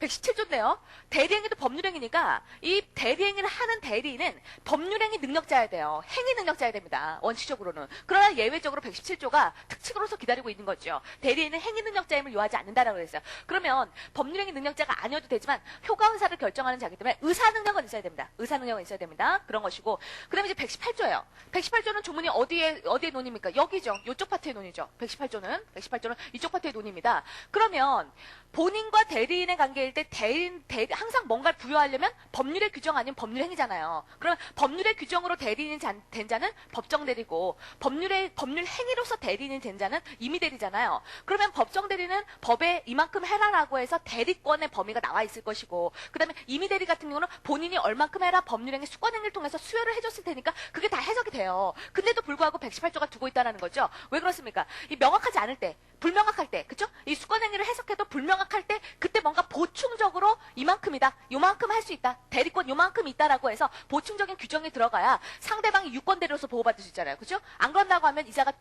117조인데요. 대리행위도 법률행위니까 이 대리행위를 하는 대리인은 법률행위 능력자여야 돼요. 행위 능력자여야 됩니다. 원칙적으로는. 그러나 예외적으로 117조가 특칙으로서 기다리고 있는 거죠. 대리인은 행위 능력자임을 요하지 않는다라고 했어요. 그러면 법률행위 능력자가 아니어도 되지만 효과 의사를 결정하는 자이기 때문에 의사 능력은 있어야 됩니다. 의사 능력은 있어야 됩니다. 그런 것이고 그다음에 이제 118조예요. 118조는 조문이 어디에 논입니까? 여기죠. 이쪽 파트의 논이죠. 118조는 이쪽 파트의 논입니다. 그러면 본인과 대리인의 관계일 때 항상 뭔가를 부여하려면 법률의 규정 아니면 법률행위잖아요. 그러면 법률의 규정으로 대리인이 된 자는 법정대리고 법률 행위로서 대리인이 된 자는 임의대리잖아요. 그러면 법정대리는 법에 이만큼 해라라고 해서 대리권의 범위가 나와 있을 것이고 그다음에 임의대리 같은 경우는 본인이 얼만큼 해라 법률행위 수권행위를 통해서 수여를 해줬을 테니까 그게 다 해석이 돼요. 근데도 불구하고 118조가 두고 있다는 거죠. 왜 그렇습니까? 이 명확하지 않을 때 불명확할 때 그쵸? 이 수권행위를 해석해도 불명확할 때 그때 뭔가 보충적으로 이만큼이다. 요만큼 할 수 있다. 대리권 요만큼 있다라고 해서 보충적인 규정이 들어가야 상대방이 유권대리로서 보호받을 수 있잖아요. 그죠? 안 그런다고 하면 이자가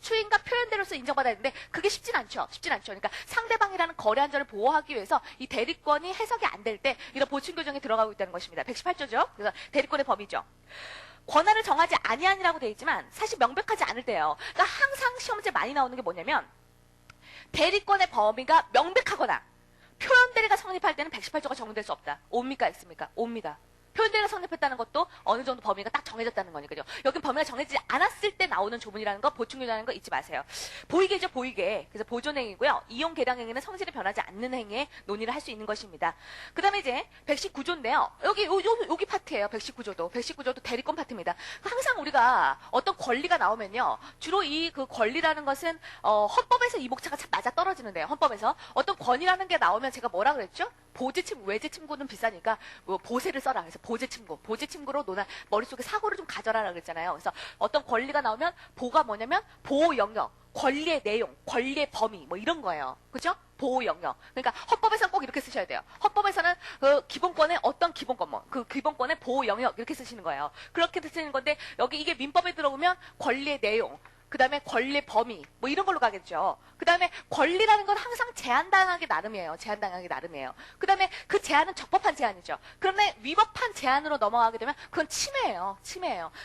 추인과 표현대로서 인정받아야 되는데 그게 쉽진 않죠. 그러니까 상대방이라는 거래 안전을 보호하기 위해서 이 대리권이 해석이 안 될 때 이런 보충 규정이 들어가고 있다는 것입니다. 118조죠. 그래서 대리권의 범위죠. 권한을 정하지 아니하니라고 되어 있지만 사실 명백하지 않을 때예요. 그러니까 항상 시험 문제 많이 나오는 게 뭐냐면 대리권의 범위가 명백하거나 표현대리가 성립할 때는 118조가 적용될 수 없다. 옵니까? X입니까? 옵니다. 표현대리가 성립했다는 것도 어느 정도 범위가 딱 정해졌다는 거니까요. 여긴 범위가 정해지지 않았을 때 나오는 조문이라는 거, 보충규정이라는 거 잊지 마세요. 보이게죠, 보이게. 그래서 보존행위고요. 이용 계량행위는 성질이 변하지 않는 행위에 논의를 할 수 있는 것입니다. 그 다음에 이제 119조인데요. 여기 파트예요. 119조도 대리권 파트입니다. 항상 우리가 어떤 권리가 나오면요. 주로 이 그 권리라는 것은 헌법에서 이 목차가 참 낮아 떨어지는데요. 헌법에서 어떤 권위라는 게 나오면 제가 뭐라 그랬죠? 외제 침구는 비싸니까 보세를 써라. 그래서 보제 침구로 머릿속에 사고를 좀 가져라라 그랬잖아요. 그래서 어떤 권리가 나오면 보가 뭐냐면 보호 영역, 권리의 내용, 권리의 범위 뭐 이런 거예요. 그죠? 보호 영역. 그러니까 헌법에서는 꼭 이렇게 쓰셔야 돼요. 헌법에서는 그 기본권의 어떤 기본권, 그 기본권의 보호 영역 이렇게 쓰시는 거예요. 그렇게 쓰시는 건데 여기 이게 민법에 들어오면 권리의 내용, 그 다음에 권리의 범위 뭐 이런 걸로 가겠죠. 그 다음에 권리라는 건 항상 제한당하기 나름이에요. 그 다음에 그 제한은 적법한 제한이죠. 그런데 위법한 제한으로 넘어가게 되면 그건 침해예요.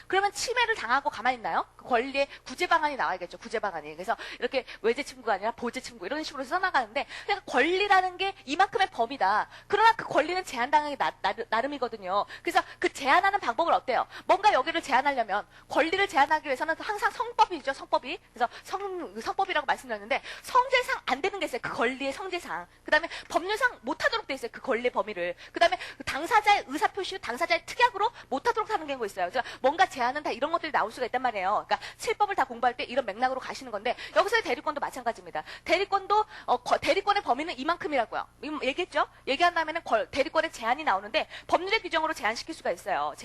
그러면 침해를 당하고 가만히 있나요? 그 권리의 구제 방안이 나와야겠죠. 구제 방안이. 그래서 이렇게 외제 침구가 아니라 보제 침구 이런 식으로 써나가는데 그러니까 권리라는 게 이만큼의 범위다. 그러나 그 권리는 제한당하기 나름이거든요. 그래서 그 제한하는 방법을 어때요? 뭔가 여기를 제한하려면 권리를 제한하기 위해서는 항상 성법이죠. 성법이. 그래서 성법이라고 말씀드렸는데 성질상 안 되는 게 있어요. 그 권리의 성질상. 그 다음에 법률상 못하도록 돼 있어요. 그 권리의 범위를. 그 다음에 당사자의 의사표시, 당사자의 특약으로 못하도록 하는 경우가 있어요. 그래서 뭔가 제한은 다 이런 것들이 나올 수가 있단 말이에요. 그러니까 칠법을 다 공부할 때 이런 맥락으로 가시는 건데 여기서의 대리권도 마찬가지입니다. 대리권도 대리권의 범위는 이만큼이라고요. 얘기했죠? 얘기한 다음에는 대리권의 제한이 나오는데 법률의 규정으로 제한시킬 수가 있어요.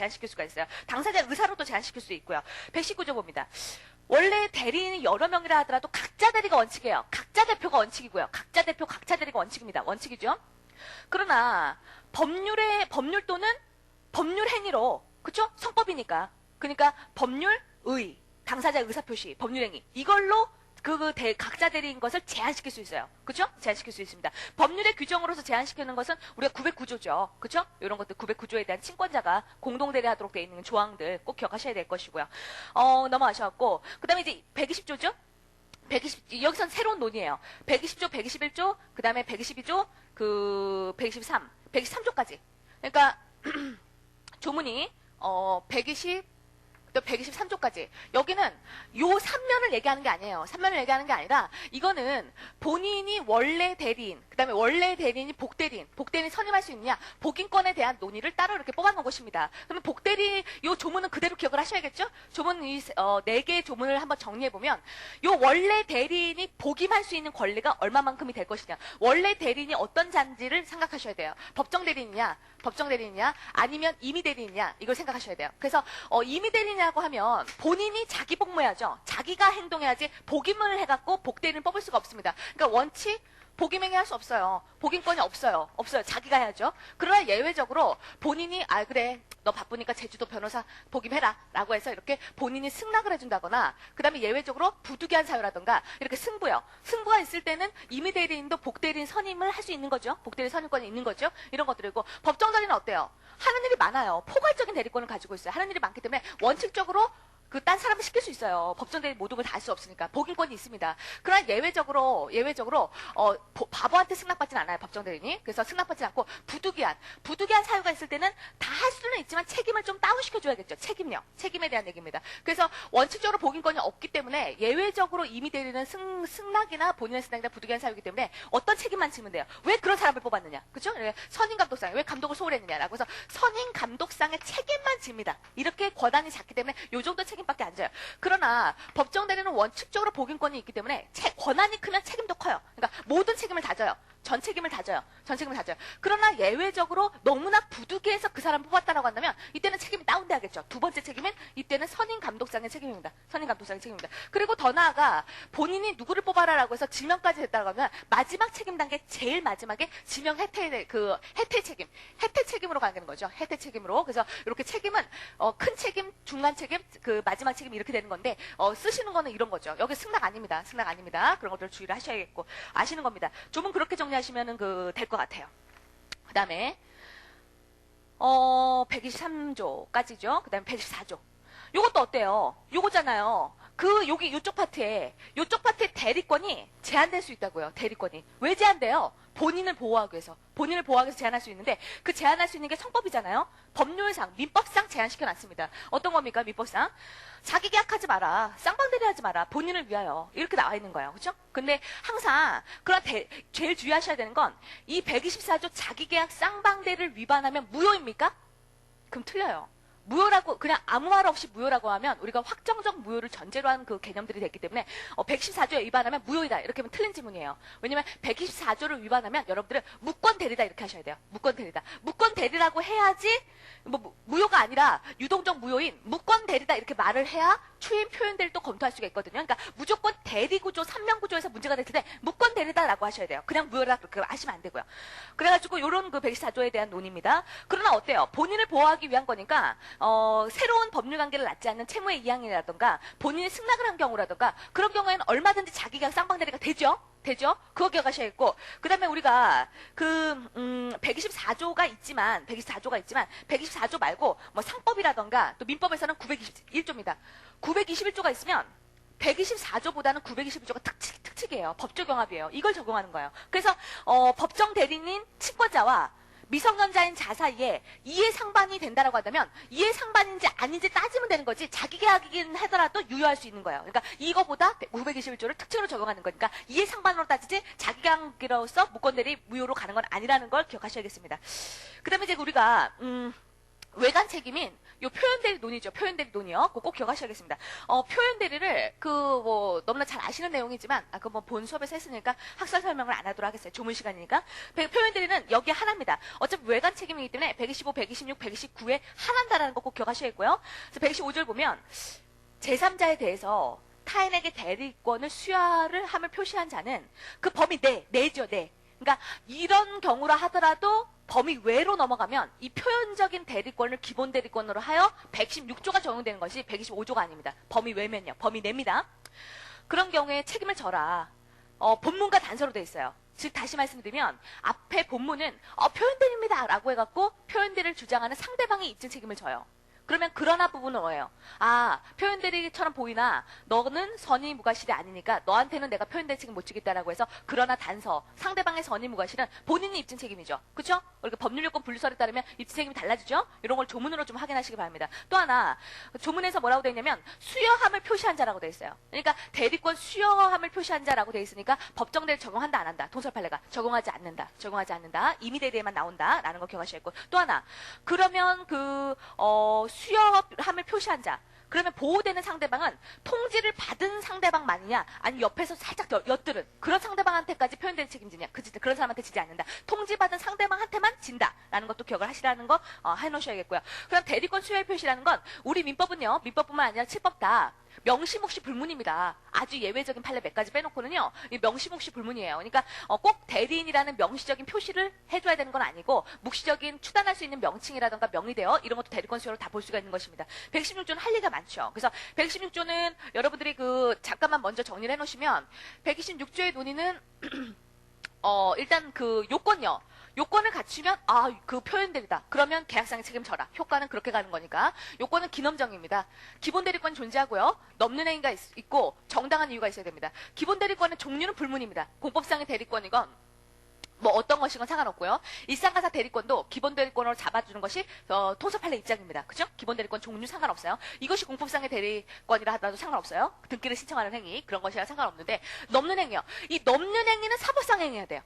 당사자의 의사로도 제한시킬 수 있고요. 119조 봅니다. 원래 대리인이 여러 명이라 하더라도 각자 대리가 원칙이에요. 각자 대표가 원칙이고요. 각자 대표, 각자 대리가 원칙입니다. 원칙이죠. 그러나 법률 또는 법률 행위로 그쵸? 성법이니까. 그러니까 법률, 의, 당사자의 의사표시, 법률행위. 이걸로 각자 대리인 것을 제한시킬 수 있어요. 그쵸? 제한시킬 수 있습니다. 법률의 규정으로서 제한시키는 것은 우리가 909조죠. 그쵸? 이런 것들 909조에 대한 친권자가 공동 대리하도록 되어 있는 조항들 꼭 기억하셔야 될 것이고요. 넘어가셔갖고, 그 다음에 이제 120조죠? 120, 여기선 새로운 논이에요. 120조, 121조, 그 다음에 122조, 123, 123조까지. 그러니까, 조문이, 120, 또 123조까지. 여기는 요 3면을 얘기하는 게 아니에요. 3면을 얘기하는 게 아니라, 이거는 본인이 원래 대리인, 그 다음에 원래 대리인이 복대리인 선임할 수 있느냐, 복인권에 대한 논의를 따로 이렇게 뽑아놓은 것입니다. 그러면 요 조문은 그대로 기억을 하셔야겠죠? 조문, 4개의 조문을 한번 정리해보면, 요 원래 대리인이 복임할 수 있는 권리가 얼마만큼이 될 것이냐, 원래 대리인이 어떤 잔지를 생각하셔야 돼요. 법정 대리인이냐, 아니면 임의 대리인이냐, 이걸 생각하셔야 돼요. 그래서, 임의 대리인이라고 하면 본인이 자기 복무해야죠. 자기가 행동해야지 복임을 해갖고 복대리인을 뽑을 수가 없습니다. 그러니까 원칙, 복임행위 할 수 없어요. 복임권이 없어요. 자기가 해야죠. 그러나 예외적으로 본인이 그래 너 바쁘니까 제주도 변호사 복임해라 라고 해서 이렇게 본인이 승낙을 해준다거나, 그 다음에 예외적으로 부득이한 사유라든가 이렇게 승부가 있을 때는 임의 대리인도 복대리인 선임을 할 수 있는 거죠. 복대리인 선임권이 있는 거죠. 이런 것들이고, 법정 대리는 어때요? 하는 일이 많아요. 포괄적인 대리권을 가지고 있어요. 하는 일이 많기 때문에 원칙적으로 딴 사람을 시킬 수 있어요. 법정 대리 모든 걸 다 할 수 없으니까. 복인권이 있습니다. 그러나 예외적으로, 바보한테 승낙받지는 않아요. 법정 대리인이. 그래서 승낙받지 않고, 부득이한 사유가 있을 때는 다 할 수는 있지만 책임을 좀 다운시켜줘야겠죠. 책임에 대한 얘기입니다. 그래서 원칙적으로 복인권이 없기 때문에 예외적으로 임의 대리는 승낙이나 본인의 승낙이나 부득이한 사유이기 때문에 어떤 책임만 지면 돼요. 왜 그런 사람을 뽑았느냐. 그죠? 선임 감독상, 왜 감독을 소홀했느냐라고 해서 선임 감독상의 책임만 집니다. 이렇게 권한이 작기 때문에 요 정도 책임밖에 안 져요. 그러나 법정 대리는 원칙적으로 복인권이 있기 때문에 권한이 크면 책임도 커요. 그러니까 모든 책임을 다 져요. 전 책임을 다 져요. 그러나 예외적으로 너무나 부득이해서 그 사람 뽑았다라고 한다면 이때는 책임이 다운돼야겠죠. 두 번째 책임은 이때는 선임 감독상의 책임입니다. 그리고 더 나아가 본인이 누구를 뽑아라라고 해서 지명까지 됐다고 하면 마지막 책임 단계, 제일 마지막에 지명 혜택 책임으로 가는 거죠. 혜택 책임으로. 그래서 이렇게 책임은 큰 책임, 중간 책임, 마지막 책임 이렇게 되는 건데, 쓰시는 거는 이런 거죠. 여기 승낙 아닙니다. 그런 것들 주의를 하셔야겠고 아시는 겁니다. 조문 그렇게 정리하시면은 될 것 같아요. 그 다음에 123조까지죠. 그 다음에 124조. 요것도 어때요? 요거잖아요. 요쪽 파트에 대리권이 제한될 수 있다고요. 대리권이. 왜 제한돼요? 본인을 보호하기 위해서 제한할 수 있는데, 그 제한할 수 있는 게 성법이잖아요. 법률상, 민법상 제한시켜놨습니다. 어떤 겁니까? 민법상. 자기 계약하지 마라. 쌍방대리하지 마라. 본인을 위하여. 이렇게 나와 있는 거예요. 그렇죠? 근데 항상 제일 주의하셔야 되는 건, 이 124조 자기계약 쌍방대리를 위반하면 무효입니까? 그럼 틀려요. 무효라고, 그냥 아무 말 없이 무효라고 하면 우리가 확정적 무효를 전제로 한 개념들이 됐기 때문에 114조에 위반하면 무효이다. 이렇게 하면 틀린 지문이에요. 왜냐면 124조를 위반하면 여러분들은 무권 대리다 이렇게 하셔야 돼요. 무권 대리라고 해야지, 무효가 아니라 유동적 무효인 무권 대리다 이렇게 말을 해야 추임 표현대리를 또 검토할 수가 있거든요. 그러니까 무조건 대리구조, 3명구조에서 문제가 됐을 때 무권 대리다라고 하셔야 돼요. 그냥 무효라 그렇게 하시면 안 되고요. 그래가지고 요런 124조에 대한 논의입니다. 그러나 어때요? 본인을 보호하기 위한 거니까 새로운 법률 관계를 낳지 않는 채무의 이양이라든가 본인이 승낙을 한 경우라든가 그런 경우에는 얼마든지 자기가 쌍방대리가 되죠? 그거 기억하셔야겠고, 그 다음에 우리가 124조가 있지만 124조 말고 상법이라든가 또 민법에서는 921조입니다. 921조가 있으면 124조보다는 921조가 특칙이에요. 법조경합이에요. 이걸 적용하는 거예요. 그래서 법정 대리인 친권자와 미성년자인 자 사이에 이해상반이 된다라고 한다면 이해상반인지 아닌지 따지면 되는 거지, 자기 계약이긴 하더라도 유효할 수 있는 거예요. 그러니까 이거보다 921조를 특징으로 적용하는 거니까 이해상반으로 따지지 자기 계약으로서 무권대리 무효로 가는 건 아니라는 걸 기억하셔야겠습니다. 그 다음에 이제 우리가 외관 책임인 요 표현대리 논의죠. 표현대리 논의요. 그거 꼭 기억하셔야겠습니다. 표현대리를 너무나 잘 아시는 내용이지만 본 수업에서 했으니까 학설 설명을 안 하도록 하겠어요. 조문 시간이니까. 표현대리는 여기에 하나입니다. 어차피 외관 책임이기 때문에 125, 126, 129에 하나다라는 거 꼭 기억하셔야겠고요. 그래서 125절 보면 제3자에 대해서 타인에게 대리권을 수여를 함을 표시한 자는 그 범위 내죠. 그러니까 이런 경우라 하더라도 범위 외로 넘어가면 이 표현적인 대리권을 기본 대리권으로 하여 116조가 적용되는 것이 125조가 아닙니다. 범위 외면요. 범위 내입니다. 그런 경우에 책임을 져라. 본문과 단서로 돼 있어요. 즉 다시 말씀드리면 앞에 본문은 표현대리입니다 라고 해갖고 표현대리를 주장하는 상대방이 입증 책임을 져요. 그러면 그러나 부분은 뭐예요? 표현대리처럼 보이나 너는 선의무과실이 아니니까 너한테는 내가 표현대리 책임 못 지겠다라고 해서 그러나 단서, 상대방의 선의무과실은 본인이 입증 책임이죠. 그렇죠? 그러니까 법률요건 분류설에 따르면 입증 책임이 달라지죠? 이런 걸 조문으로 좀 확인하시기 바랍니다. 또 하나 조문에서 뭐라고 되어 있냐면 수여함을 표시한 자라고 되어 있어요. 그러니까 대리권 수여함을 표시한 자라고 되어 있으니까 법정대리 적용한다 안 한다. 동설 판례가 적용하지 않는다. 임의대리에만 나온다라는 거 기억하셔야 했고 또 하나 그러면 수여함을 표시한 자. 그러면 보호되는 상대방은 통지를 받은 상대방만이냐 아니면 옆에서 살짝 엿들은 그런 상대방한테까지 표현되는 책임지냐 그런 사람한테 지지 않는다. 통지받은 상대방한테만 진다라는 것도 기억을 하시라는 거 해놓으셔야겠고요. 그럼 대리권 수여 표시라는 건 우리 민법은요. 민법뿐만 아니라 칠법 다 명시묵시 불문입니다. 아주 예외적인 판례 몇 가지 빼놓고는요. 이 명시묵시 불문이에요. 그러니까 꼭 대리인이라는 명시적인 표시를 해줘야 되는 건 아니고 묵시적인 추단할 수 있는 명칭이라든가 명의대어 이런 것도 대리권 수여로 다 볼 수가 있는 것입니다. 116조는 할 얘기가 많죠. 그래서 116조는 여러분들이 잠깐만 먼저 정리를 해놓으시면 126조의 논의는 일단 요건요. 요건을 갖추면 그 표현들이다. 그러면 계약상의 책임져라. 효과는 그렇게 가는 거니까. 요건은 기nom정입니다. 기본 대리권이 존재하고요. 넘는 행위가 있고 정당한 이유가 있어야 됩니다. 기본 대리권의 종류는 불문입니다. 공법상의 대리권이건 어떤 것이건 상관없고요. 일상가사 대리권도 기본 대리권으로 잡아주는 것이 통서판례 입장입니다. 그죠? 기본 대리권 종류 상관없어요. 이것이 공법상의 대리권이라 하더라도 상관없어요. 등기를 신청하는 행위 그런 것이라 상관없는데 넘는 행위요. 이 넘는 행위는 사법상 행위여야 돼요.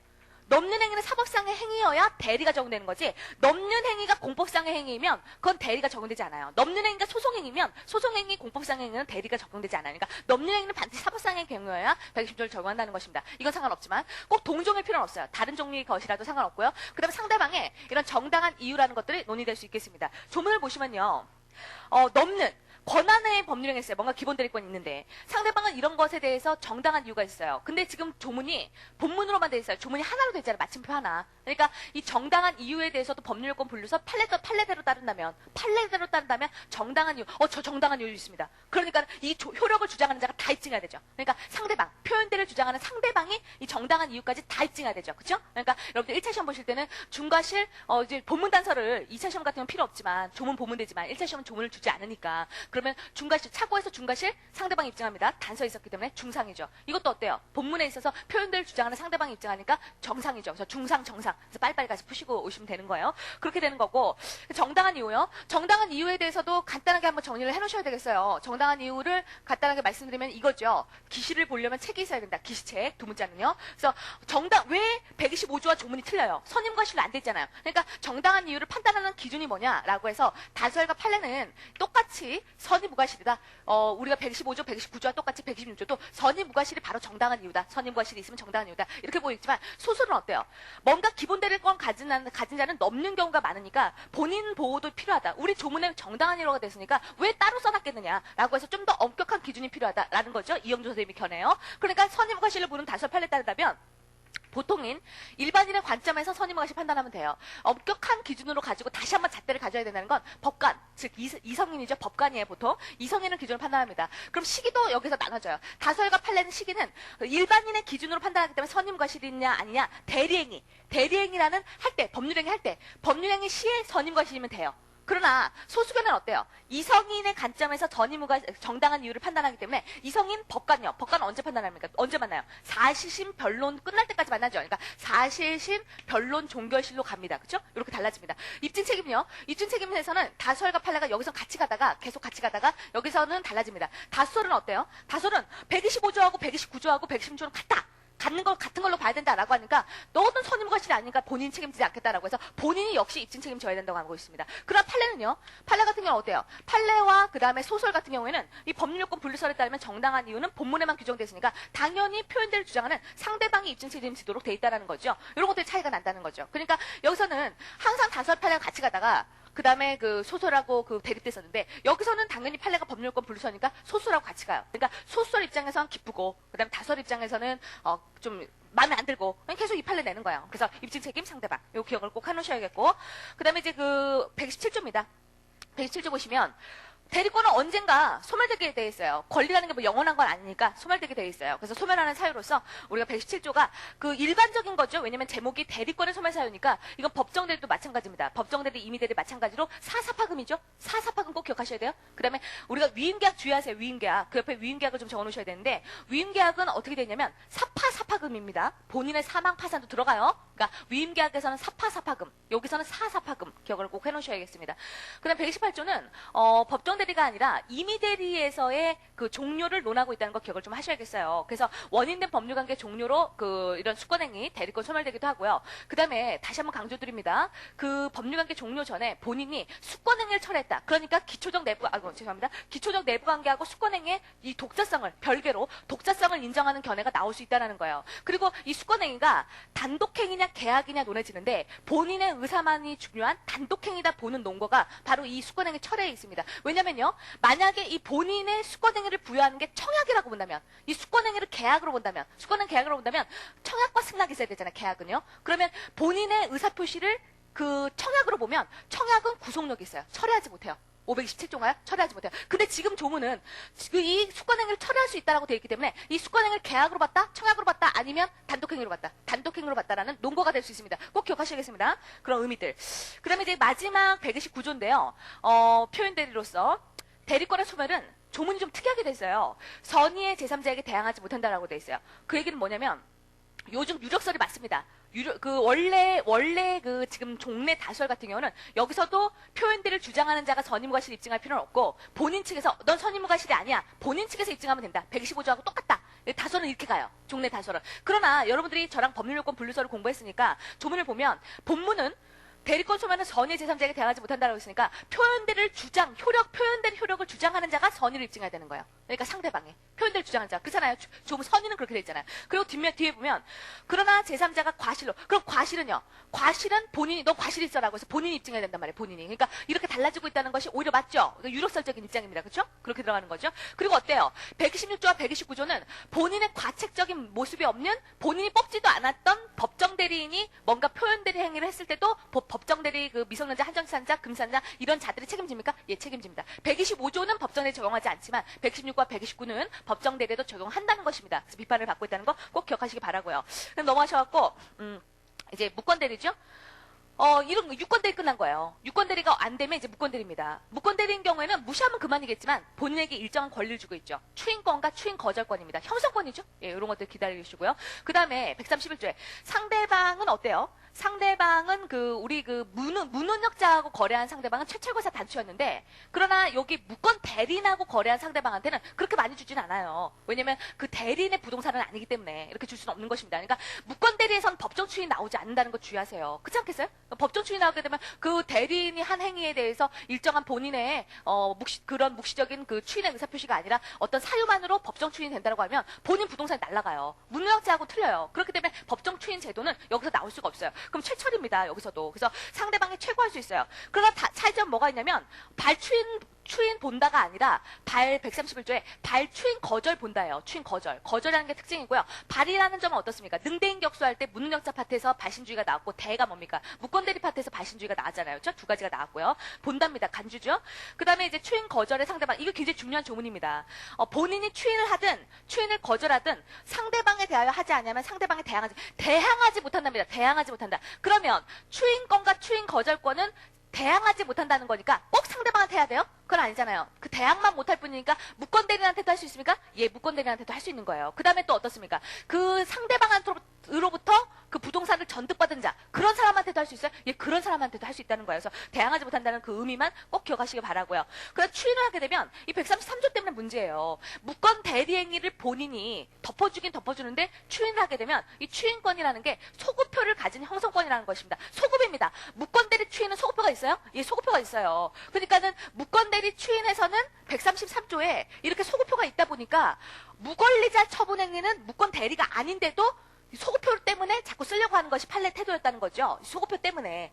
넘는 행위는 사법상의 행위여야 대리가 적용되는 거지 넘는 행위가 공법상의 행위이면 그건 대리가 적용되지 않아요. 넘는 행위가 소송행위면 소송행위 공법상의 행위는 대리가 적용되지 않아요. 그러니까 넘는 행위는 반드시 사법상의 경우여야 120조를 적용한다는 것입니다. 이건 상관없지만 꼭 동종일 필요는 없어요. 다른 종류의 것이라도 상관없고요. 그 다음에 상대방의 이런 정당한 이유라는 것들이 논의될 수 있겠습니다. 조문을 보시면요. 넘는 권한의 법률행위 했어요. 뭔가 기본 대리권이 있는데 상대방은 이런 것에 대해서 정당한 이유가 있어요. 근데 지금 조문이 본문으로만 돼 있어요. 조문이 하나로 돼 있잖아요. 마침표 하나. 그러니까 이 정당한 이유에 대해서도 법률요건 분류서 판례대로 따른다면 정당한 이유. 저 정당한 이유 있습니다. 그러니까 이 효력을 주장하는 자가 다 입증해야 되죠. 그러니까 상대방, 표현대를 주장하는 상대방이 이 정당한 이유까지 다 입증해야 되죠. 그렇죠? 그러니까 여러분들 1차 시험 보실 때는 중과실 이제 본문 단서를 2차 시험 같은 건 필요 없지만 조문 보문되지만 1차 시험은 조문을 주지 않으니까 그러면 중과실, 차고에서 중과실 상대방이 입증합니다. 단서 있었기 때문에 중상이죠. 이것도 어때요? 본문에 있어서 표현대를 주장하는 상대방이 입증하니까 정상이죠. 그래서 중상, 정상. 그래서 빨리빨리 가서 푸시고 오시면 되는 거예요. 그렇게 되는 거고 정당한 이유요. 정당한 이유에 대해서도 간단하게 한번 정리를 해놓으셔야 되겠어요. 정당한 이유를 간단하게 말씀드리면 이거죠. 기시를 보려면 책이 있어야 된다. 기시책 두 문자는요. 그래서 왜 125조와 조문이 틀려요? 선임과실로 안 돼 있잖아요. 그러니까 정당한 이유를 판단하는 기준이 뭐냐라고 해서 다수혈과 판례는 똑같이 선임무과실이다. 우리가 115조, 119조와 똑같이 126조도 선임무과실이 바로 정당한 이유다. 선임무과실이 있으면 정당한 이유다. 이렇게 보이지만 소설은 어때요? 뭔가 기본 대리권 가진 자는 넘는 경우가 많으니까 본인 보호도 필요하다. 우리 조문에 정당한 이유가 됐으니까 왜 따로 써놨겠느냐라고 해서 좀 더 엄격한 기준이 필요하다라는 거죠. 이영조 선생님이 견해요. 그러니까 선임무과실을 부른 다수혈 판례에 따르다면 보통인 일반인의 관점에서 선임무과실 판단하면 돼요. 엄격한 기준으로 가지고 다시 한번 잣대를 가져야 된다는 건 법관, 즉 이성인이죠. 법관이에요. 보통 이성인을 기준으로 판단합니다. 그럼 시기도 여기서 나눠져요. 다수혈과 판례는 시기는 일반인의 기준으로 판단하기 때문에 선임무과실이냐 아니냐 대리행위라는 할 때 법률행위 할 때 법률행위 시에 선임무과실이면 돼요. 그러나 소수견은 어때요? 이성인의 관점에서 정당한 이유를 판단하기 때문에 이성인 법관요. 법관은 언제 판단합니까? 언제 만나요? 사실심 변론 끝날 때까지 만나죠. 그러니까 사실심 변론 종결실로 갑니다. 그렇죠? 이렇게 달라집니다. 입증 책임요. 입증 책임에서는 다수혈과 판례가 여기서 계속 같이 가다가 여기서는 달라집니다. 다수설은 어때요? 다수설은 125조하고 129조하고 116조는 같은 걸로 봐야 된다라고 하니까 너는 선임무과실이 아니니까 본인 책임지지 않겠다라고 해서 본인이 역시 입증 책임져야 된다고 하고 있습니다. 그럼 판례는요? 판례 같은 경우는 어때요? 판례와 그 다음에 소설 같은 경우에는 이 법률요건 분류설에 따르면 정당한 이유는 본문에만 규정되어 있으니까 당연히 표현대를 주장하는 상대방이 입증 책임지도록 돼 있다는 거죠. 이런 것들이 차이가 난다는 거죠. 그러니까 여기서는 항상 다수설 판례가 같이 가다가 그 다음에 소설하고 대립됐었는데 여기서는 당연히 판례가 법률요건 분류서니까 소설하고 같이 가요. 그러니까 소설 입장에서는 기쁘고 그 다음에 다설 입장에서는 좀 마음에 안 들고 계속 이 판례 내는 거예요. 그래서 입증 책임 상대방. 요 기억을 꼭 해놓으셔야겠고. 그 다음에 이제 그 127조입니다. 127조 보시면 대리권은 언젠가 소멸되게 돼 있어요. 권리라는 게 뭐 영원한 건 아니니까 소멸되게 돼 있어요. 그래서 소멸하는 사유로서 우리가 117조가 그 일반적인 거죠. 왜냐면 제목이 대리권의 소멸 사유니까 이건 법정대리도 마찬가지입니다. 법정대리, 임의대리 마찬가지로 사사파금이죠. 사사파금 꼭 기억하셔야 돼요. 그 다음에 우리가 위임계약 주의하세요. 위임계약. 그 옆에 위임계약을 좀 적어놓으셔야 되는데 위임계약은 어떻게 되냐면 사파사파금입니다. 본인의 사망 파산도 들어가요. 그러니까 위임계약에서는 사파사파금, 여기서는 사사파금 기억을 꼭 해놓으셔야겠습니다. 그 다음 128조는 법정대리가 아니라 임의대리에서의 그 종료를 논하고 있다는 거 기억을 좀 하셔야겠어요. 그래서 원인된 법률관계 종료로 그 이런 수권행위, 대리권 소멸되기도 하고요. 그 다음에 다시 한번 강조드립니다. 그 법률관계 종료 전에 본인이 수권행위를 철회했다. 그러니까 기초적 내부관계하고 수권행위의 이 독자성을 별개로 독자성을 인정하는 견해가 나올 수 있다는 거예요. 그리고 이 수권행위가 단독행위냐 계약이냐 논해지는데 본인의 의사만이 중요한 단독행위다 보는 논거가 바로 이 수권행위 철회에 있습니다. 왜냐면요, 만약에 이 본인의 수권행위를 부여하는 게 청약이라고 본다면, 이 수권행위를 계약으로 본다면, 청약과 승낙이 있어야 되잖아요, 계약은요. 그러면 본인의 의사표시를 그 청약으로 보면 청약은 구속력이 있어요. 철회하지 못해요. 527조인가요? 철회하지 못해요. 근데 지금 조문은 이 수권행위를 철회할 수 있다라고 되어 있기 때문에 이 수권행위를 계약으로 봤다, 청약으로 봤다, 아니면 단독행위로 봤다라는 논거가 될 수 있습니다. 꼭 기억하셔야겠습니다. 그런 의미들. 그 다음에 이제 마지막 129조인데요. 표현대리로서 대리권의 소멸은 조문이 좀 특이하게 돼 있어요. 선의의 제3자에게 대항하지 못한다라고 돼 있어요. 그 얘기는 뭐냐면 요즘 유력설이 많습니다. 원래 그 지금 종래 다수설 같은 경우는 여기서도 표현들을 주장하는 자가 선의무과실을 입증할 필요는 없고 본인 측에서 넌 선의무과실이 아니야. 본인 측에서 입증하면 된다. 125조하고 똑같다. 다설은 이렇게 가요. 종래 다설은. 그러나 여러분들이 저랑 법률요건 분류서를 공부했으니까 조문을 보면 본문은 대리권 소멸은 선의 제3자에게 대항하지 못한다라고 했으니까 표현대리 효력을 주장하는 자가 선의를 입증해야 되는 거예요. 그러니까 상대방이 표현대리 주장하는 자. 그렇잖아요. 조문 선의는 그렇게 돼 있잖아요. 그리고 뒤에 보면 그러나 제3자가 과실로. 그럼 과실은요. 과실은 본인이 너 과실 있어라고 해서 본인이 입증해야 된단 말이에요. 본인이. 그러니까 이렇게 달라지고 있다는 것이 오히려 맞죠. 그러니까 유력설적인 입장입니다. 그렇죠? 그렇게 들어가는 거죠. 그리고 어때요? 126조와 129조는 본인의 과책적인 모습이 없는 본인이 뽑지도 않았던 법정대리인이 뭔가 표현대리 행위를 했을 때도 법정대리 그 미성년자, 한정산자, 금산자 이런 자들이 책임집니까? 예, 책임집니다. 125조는 법정대리 적용하지 않지만 116과 129는 법정대리에도 적용한다는 것입니다. 그래서 비판을 받고 있다는 거 꼭 기억하시기 바라고요. 그럼 넘어가셔갖고 이제 무권대리죠? 이런 유권대리 끝난 거예요. 유권대리가 안 되면 이제 무권대리입니다. 무권대리인 경우에는 무시하면 그만이겠지만 본인에게 일정한 권리를 주고 있죠. 추인권과 추인 거절권입니다. 형성권이죠. 예, 이런 것들 기다리시고요. 그 다음에 131조에 상대방은 어때요? 상대방은 우리 무능력자하고 거래한 상대방은 최철거사 단추였는데 그러나 여기 무권 대리인하고 거래한 상대방한테는 그렇게 많이 주진 않아요. 왜냐면 그 대리인의 부동산은 아니기 때문에 이렇게 줄 수는 없는 것입니다. 그러니까 무권 대리에선 법정 추인 나오지 않는다는 거 주의하세요. 그렇지 않겠어요? 법정 추인 나오게 되면 그 대리인이 한 행위에 대해서 일정한 본인의 그런 묵시적인 그 추인의 의사표시가 아니라 어떤 사유만으로 법정 추인이 된다고 하면 본인 부동산이 날아가요. 무능력자하고 틀려요. 그렇기 때문에 법정 추인 제도는 여기서 나올 수가 없어요. 그럼 최철입니다. 여기서도. 그래서 상대방이 최고할 수 있어요. 그러나 차이점 뭐가 있냐면 추인 본다가 아니라 131조에 발추인 거절 본다예요. 추인 거절. 거절이라는 게 특징이고요. 발이라는 점은 어떻습니까? 능대인 격수할 때 무능력자 파트에서 발신주의가 나왔고 대가 뭡니까? 무권대리 파트에서 발신주의가 나왔잖아요. 그렇죠? 두 가지가 나왔고요. 본답니다. 간주죠. 그 다음에 이제 추인 거절의 상대방. 이거 굉장히 중요한 조문입니다. 본인이 추인을 하든 추인을 거절하든 상대방에 대하여 하지 않으면 상대방에 대항하지 못한답니다. 대항하지 못한다. 그러면 추인권과 추인 거절권은 대항하지 못한다는 거니까 꼭 상대방한테 해야 돼요? 그건 아니잖아요. 그 대항만 못할 뿐이니까 무권대리인한테도 할 수 있습니까? 예, 무권대리인한테도 할 수 있는 거예요. 그 다음에 또 어떻습니까? 그 상대방으로부터 그 부동산을 전득받은 자 그런 사람한테도 할 수 있어요? 예, 그런 사람한테도 할 수 있다는 거예요. 그래서 대항하지 못한다는 그 의미만 꼭 기억하시기 바라고요. 그래서 추인을 하게 되면 이 133조 때문에 문제예요. 무권 대리 행위를 본인이 덮어주긴 덮어주는데 추인을 하게 되면 이 추인권이라는 게 소급표를 가진 형성권이라는 것입니다. 소급입니다. 무권 대리 추인은 소급표가 있어요? 예, 소급표가 있어요. 그러니까는 무권 대리 추인에서는 133조에 이렇게 소급표가 있다 보니까 무권리자 처분 행위는 무권 대리가 아닌데도 소급표 때문에 자꾸 쓰려고 하는 것이 판례 태도였다는 거죠. 소급표 때문에.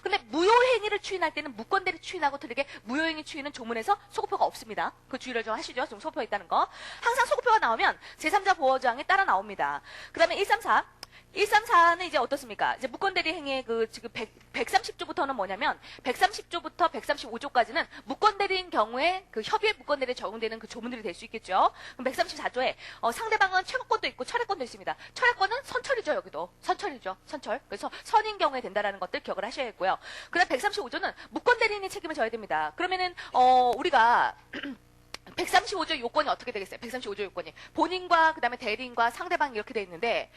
근데 무효행위를 추인할 때는 무권대리 추인하고 틀리게 무효행위 추인은 조문에서 소급표가 없습니다. 그 주의를 좀 하시죠. 지금 소급표가 있다는 거. 항상 소급표가 나오면 제3자 보호조항이 따라 나옵니다. 그 다음에 134. 134는 이제 어떻습니까? 이제 무권대리 행위의 그 지금 130조부터는 뭐냐면 130조부터 135조까지는 무권대리인 경우에 그 협의의 무권대리에 적용되는 그 조문들이 될 수 있겠죠. 그럼 134조에 상대방은 최고권도 있고 철회권도 있습니다. 철회권은 선철이죠. 여기도 선철이죠. 선철. 그래서 선인 경우에 된다라는 것들 기억을 하셔야겠고요. 그다음 135조는 무권대리인이 책임을 져야 됩니다. 그러면은 우리가 135조 요건이 어떻게 되겠어요? 135조 요건이 본인과 그다음에 대리인과 상대방 이렇게 돼 있는데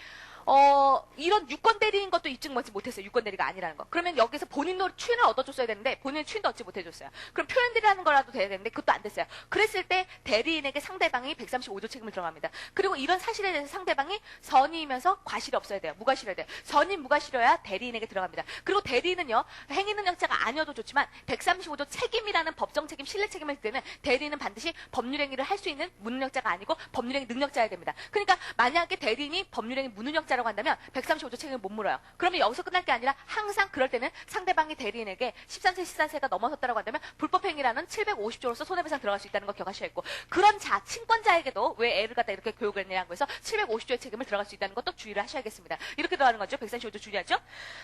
이런 유권 대리인 것도 입증 못했어요. 유권 대리가 아니라는 거. 그러면 여기서 본인도 추인을 얻어줬어야 되는데 본인은 추인도 얻지 못해줬어요. 그럼 표현들이라는 거라도 돼야 되는데 그것도 안 됐어요. 그랬을 때 대리인에게 상대방이 135조 책임을 들어갑니다. 그리고 이런 사실에 대해서 상대방이 선의이면서 과실이 없어야 돼요. 무과실해야 돼요. 선의 무과실해야 대리인에게 들어갑니다. 그리고 대리인은요. 행위 능력자가 아니어도 좋지만 135조 책임이라는 법정 책임, 신뢰 책임을 할 때는 대리인은 반드시 법률 행위를 할 수 있는 무능력자가 아니고 법률 행위 능력자여야 됩니다. 그러니까 만약에 대리인이 법률 행위 무능력자 라고 한다면 135조 책임을 못 물어요. 그러면 여기서 끝날 게 아니라 항상 그럴 때는 상대방이 대리인에게 13세, 14세가 넘어섰다고 한다면 불법행위라는 750조로서 손해배상 들어갈 수 있다는 거 기억하셔야 했고 그런 친권자에게도 왜 애를 갖다 이렇게 교육을 했냐고 해서 750조의 책임을 들어갈 수 있다는 것도 주의를 하셔야겠습니다. 이렇게 들어가는 거죠. 135조 주의하죠.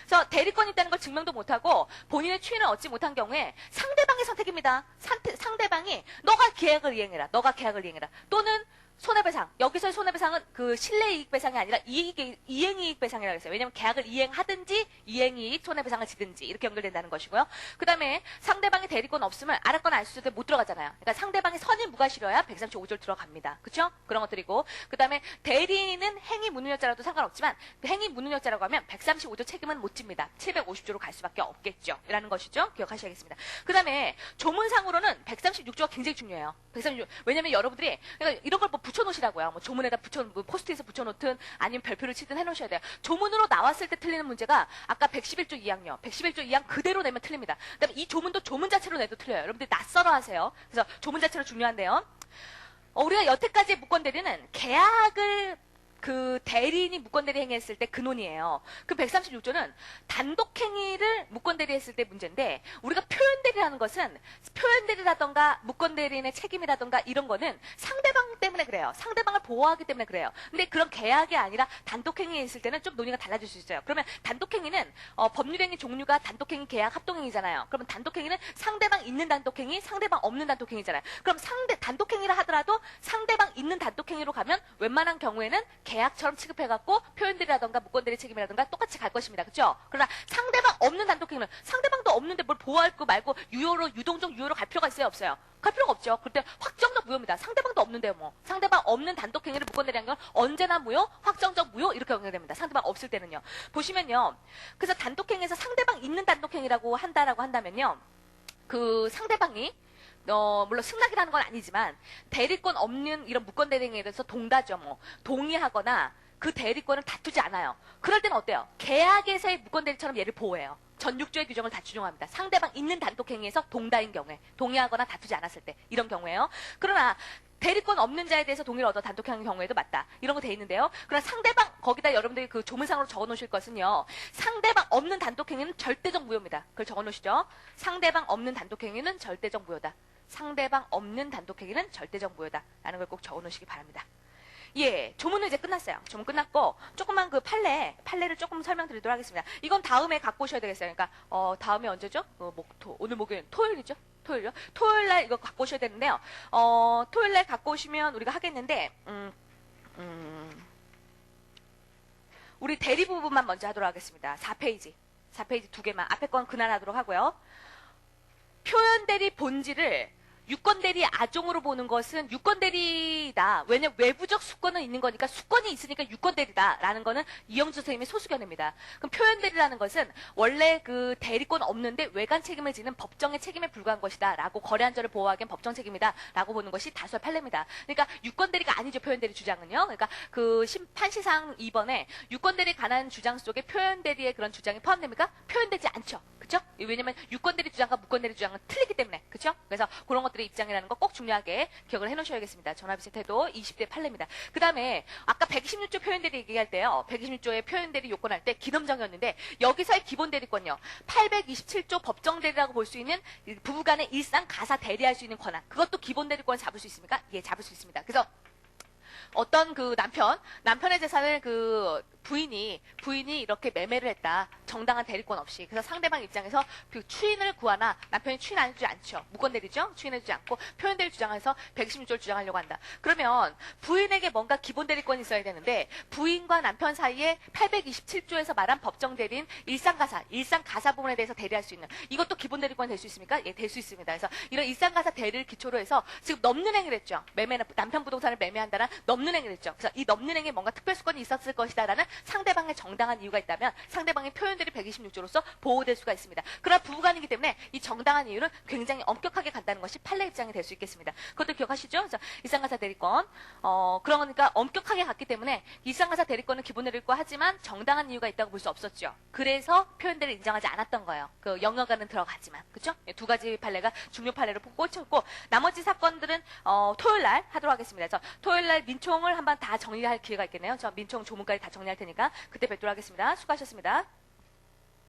그래서 대리권이 있다는 걸 증명도 못하고 본인의 추인을 얻지 못한 경우에 상대방의 선택입니다. 상대방이 너가 계약을 이행해라. 너가 계약을 이행해라. 또는 손해배상. 여기서의 손해배상은 그 실내이익배상이 아니라 이행이익배상이라고 했어요. 왜냐하면 계약을 이행하든지 이행이익 손해배상을 지든지 이렇게 연결된다는 것이고요. 그 다음에 상대방이 대리권 없으면 알았건 알 수도 못 들어가잖아요. 그러니까 상대방이 선의 무과실여야 135조를 들어갑니다. 그렇죠? 그런 것들이고 그 다음에 대리인은 행위 무능력자라도 상관없지만 행위 무능력자라고 하면 135조 책임은 못 집니다. 750조로 갈 수밖에 없겠죠. 라는 것이죠. 기억하셔야겠습니다. 그 다음에 조문상으로는 136조가 굉장히 중요해요. 136조. 왜냐면 여러분들이 그러니까 이런 걸 붙여놓으시라고요. 뭐 조문에다 포스트잇에 붙여놓든 아니면 별표를 치든 해놓으셔야 돼요. 조문으로 나왔을 때 틀리는 문제가 아까 111조 2항요. 111조 2항 그대로 내면 틀립니다. 그다음에 이 조문도 조문 자체로 내도 틀려요. 여러분들 낯설어 하세요. 그래서 조문 자체로 중요한데요. 우리가 여태까지 무권대리는 계약을 그 대리인이 무권대리 행위했을 때 근원이에요. 그 136조는 단독행위를 무권대리 했을 때 문제인데 우리가 표현대리라는 것은 표현대리라던가 무권대리인의 책임이라던가 이런 거는 상대방 때문에 그래요. 상대방을 보호하기 때문에 그래요. 근데 그런 계약이 아니라 단독행위에 있을 때는 좀 논의가 달라질 수 있어요. 그러면 단독행위는 법률행위 종류가 단독행위, 계약, 합동행위잖아요. 그러면 단독행위는 상대방 있는 단독행위, 상대방 없는 단독행위잖아요. 그럼 단독행위를 하더라도 상대방 있는 단독행위로 가면 웬만한 경우에는 계약처럼 취급해갖고 표현들이라던가 무권대리 책임이라던가 똑같이 갈 것입니다. 그렇죠? 그러나 상대방 없는 단독행위는 상대방도 없는데 뭘 보호할 거 말고 유동적 유효로 갈 필요가 있어요? 없어요? 갈 필요가 없죠. 그때 확정적 무효입니다. 상대방도 없는데요. 뭐 상대방 없는 단독행위를 무권대리 한 건 언제나 무효, 확정적 무효 이렇게 연결됩니다. 상대방 없을 때는요. 보시면요. 그래서 단독행위에서 상대방 있는 단독행위라고 한다면요. 그 상대방이 물론 승낙이라는 건 아니지만 대리권 없는 이런 무권대리행위에 대해서 동다죠. 뭐 동의하거나 그 대리권을 다투지 않아요. 그럴 때는 어때요? 계약에서의 무권대리처럼 얘를 보호해요. 전 6조의 규정을 다 준용합니다. 상대방 있는 단독행위에서 동다인 경우에 동의하거나 다투지 않았을 때 이런 경우에요. 그러나 대리권 없는 자에 대해서 동의를 얻어 단독행위 경우에도 맞다. 이런 거 돼 있는데요. 그러나 상대방 거기다 여러분들이 그 조문상으로 적어 놓으실 것은요. 상대방 없는 단독행위는 절대적 무효입니다. 그걸 적어 놓으시죠. 상대방 없는 단독행위는 절대적 무효다. 상대방 없는 단독행위는 절대적 무효다. 라는 걸 꼭 적어 놓으시기 바랍니다. 예, 조문은 이제 끝났어요. 조문 끝났고 조금만 그 판례를 조금 설명드리도록 하겠습니다. 이건 다음에 갖고 오셔야 되겠어요. 그러니까 다음에 언제죠? 오늘 목요일 토요일이죠? 토요일요? 토요일 날 이거 갖고 오셔야 되는데요. 토요일 날 갖고 오시면 우리가 하겠는데 우리 대리 부분만 먼저 하도록 하겠습니다. 4페이지 2 개만 앞에 건 그날 하도록 하고요. 표현대리 본질을 유권대리 아종으로 보는 것은 유권대리다. 왜냐면 외부적 수권은 있는 거니까 수권이 있으니까 유권대리다라는 거는 이영주 선생님의 소수견입니다. 그럼 표현대리라는 것은 원래 그 대리권 없는데 외관 책임을 지는 법정의 책임에 불과한 것이다. 라고 거래한자를 보호하기 위한 법정 책임이다. 라고 보는 것이 다수의 판례입니다. 그러니까 유권대리가 아니죠. 표현대리 판시상 그러니까 그 판시상 2번에 유권대리에 관한 주장 속에 표현대리의 그런 주장이 포함됩니까? 표현되지 않죠. 그렇죠? 왜냐면 유권대리 주장과 무권대리 주장은 틀리기 때문에. 그렇죠? 그래서 그런 것들의 입장이라는 거 꼭 중요하게 기억을 해놓으셔야겠습니다. 전화비세 태도 20대 판례입니다. 그 다음에 아까 126조 표현대리 얘기할 때요. 126조의 표현대리 요건할 때 기nom정이었는데 여기서의 기본대리권요. 827조 법정대리라고 볼 수 있는 부부간의 일상 가사 대리할 수 있는 권한. 그것도 기본대리권 잡을 수 있습니까? 예, 잡을 수 있습니다. 그래서 어떤 그 남편의 재산을 부인이 이렇게 매매를 했다. 정당한 대리권 없이. 그래서 상대방 입장에서 그 추인을 구하나 남편이 추인 안 해주지 않죠. 무권 대리죠. 추인해주지 않고 표현 대리 주장해서 126조를 주장하려고 한다. 그러면 부인에게 뭔가 기본 대리권이 있어야 되는데 부인과 남편 사이에 827조에서 말한 법정 대리인 일상가사 부분에 대해서 대리할 수 있는 이것도 기본 대리권이 될 수 있습니까? 예, 될 수 있습니다. 그래서 이런 일상가사 대리를 기초로 해서 지금 넘는 행위를 했죠. 남편 부동산을 매매한다는 넘는 행위를 했죠. 그래서 이 넘는 행위에 뭔가 특별수권이 있었을 것이다라는 상대방의 정당한 이유가 있다면 상대방의 표현들이 126조로서 보호될 수가 있습니다. 그러나 부부간이기 때문에 이 정당한 이유는 굉장히 엄격하게 간다는 것이 판례 입장이 될 수 있겠습니다. 그것도 기억하시죠? 그래서 일상가사 대리권 그런 거니까 엄격하게 갔기 때문에 일상가사 대리권은 기본 대리권 하지만 정당한 이유가 있다고 볼 수 없었죠. 그래서 표현들을 인정하지 않았던 거예요. 그 영역안은 들어가지만 그렇죠? 두 가지 판례가 중요 판례로 꽂혔고 나머지 사건들은 토요일 날 하도록 하겠습니다. 그래서 토요일 날 민총을 한번 다 정리할 기회가 있겠네요. 저 민총 조문까지 다 정리할 테니까 그때 뵙도록 하겠습니다. 수고하셨습니다.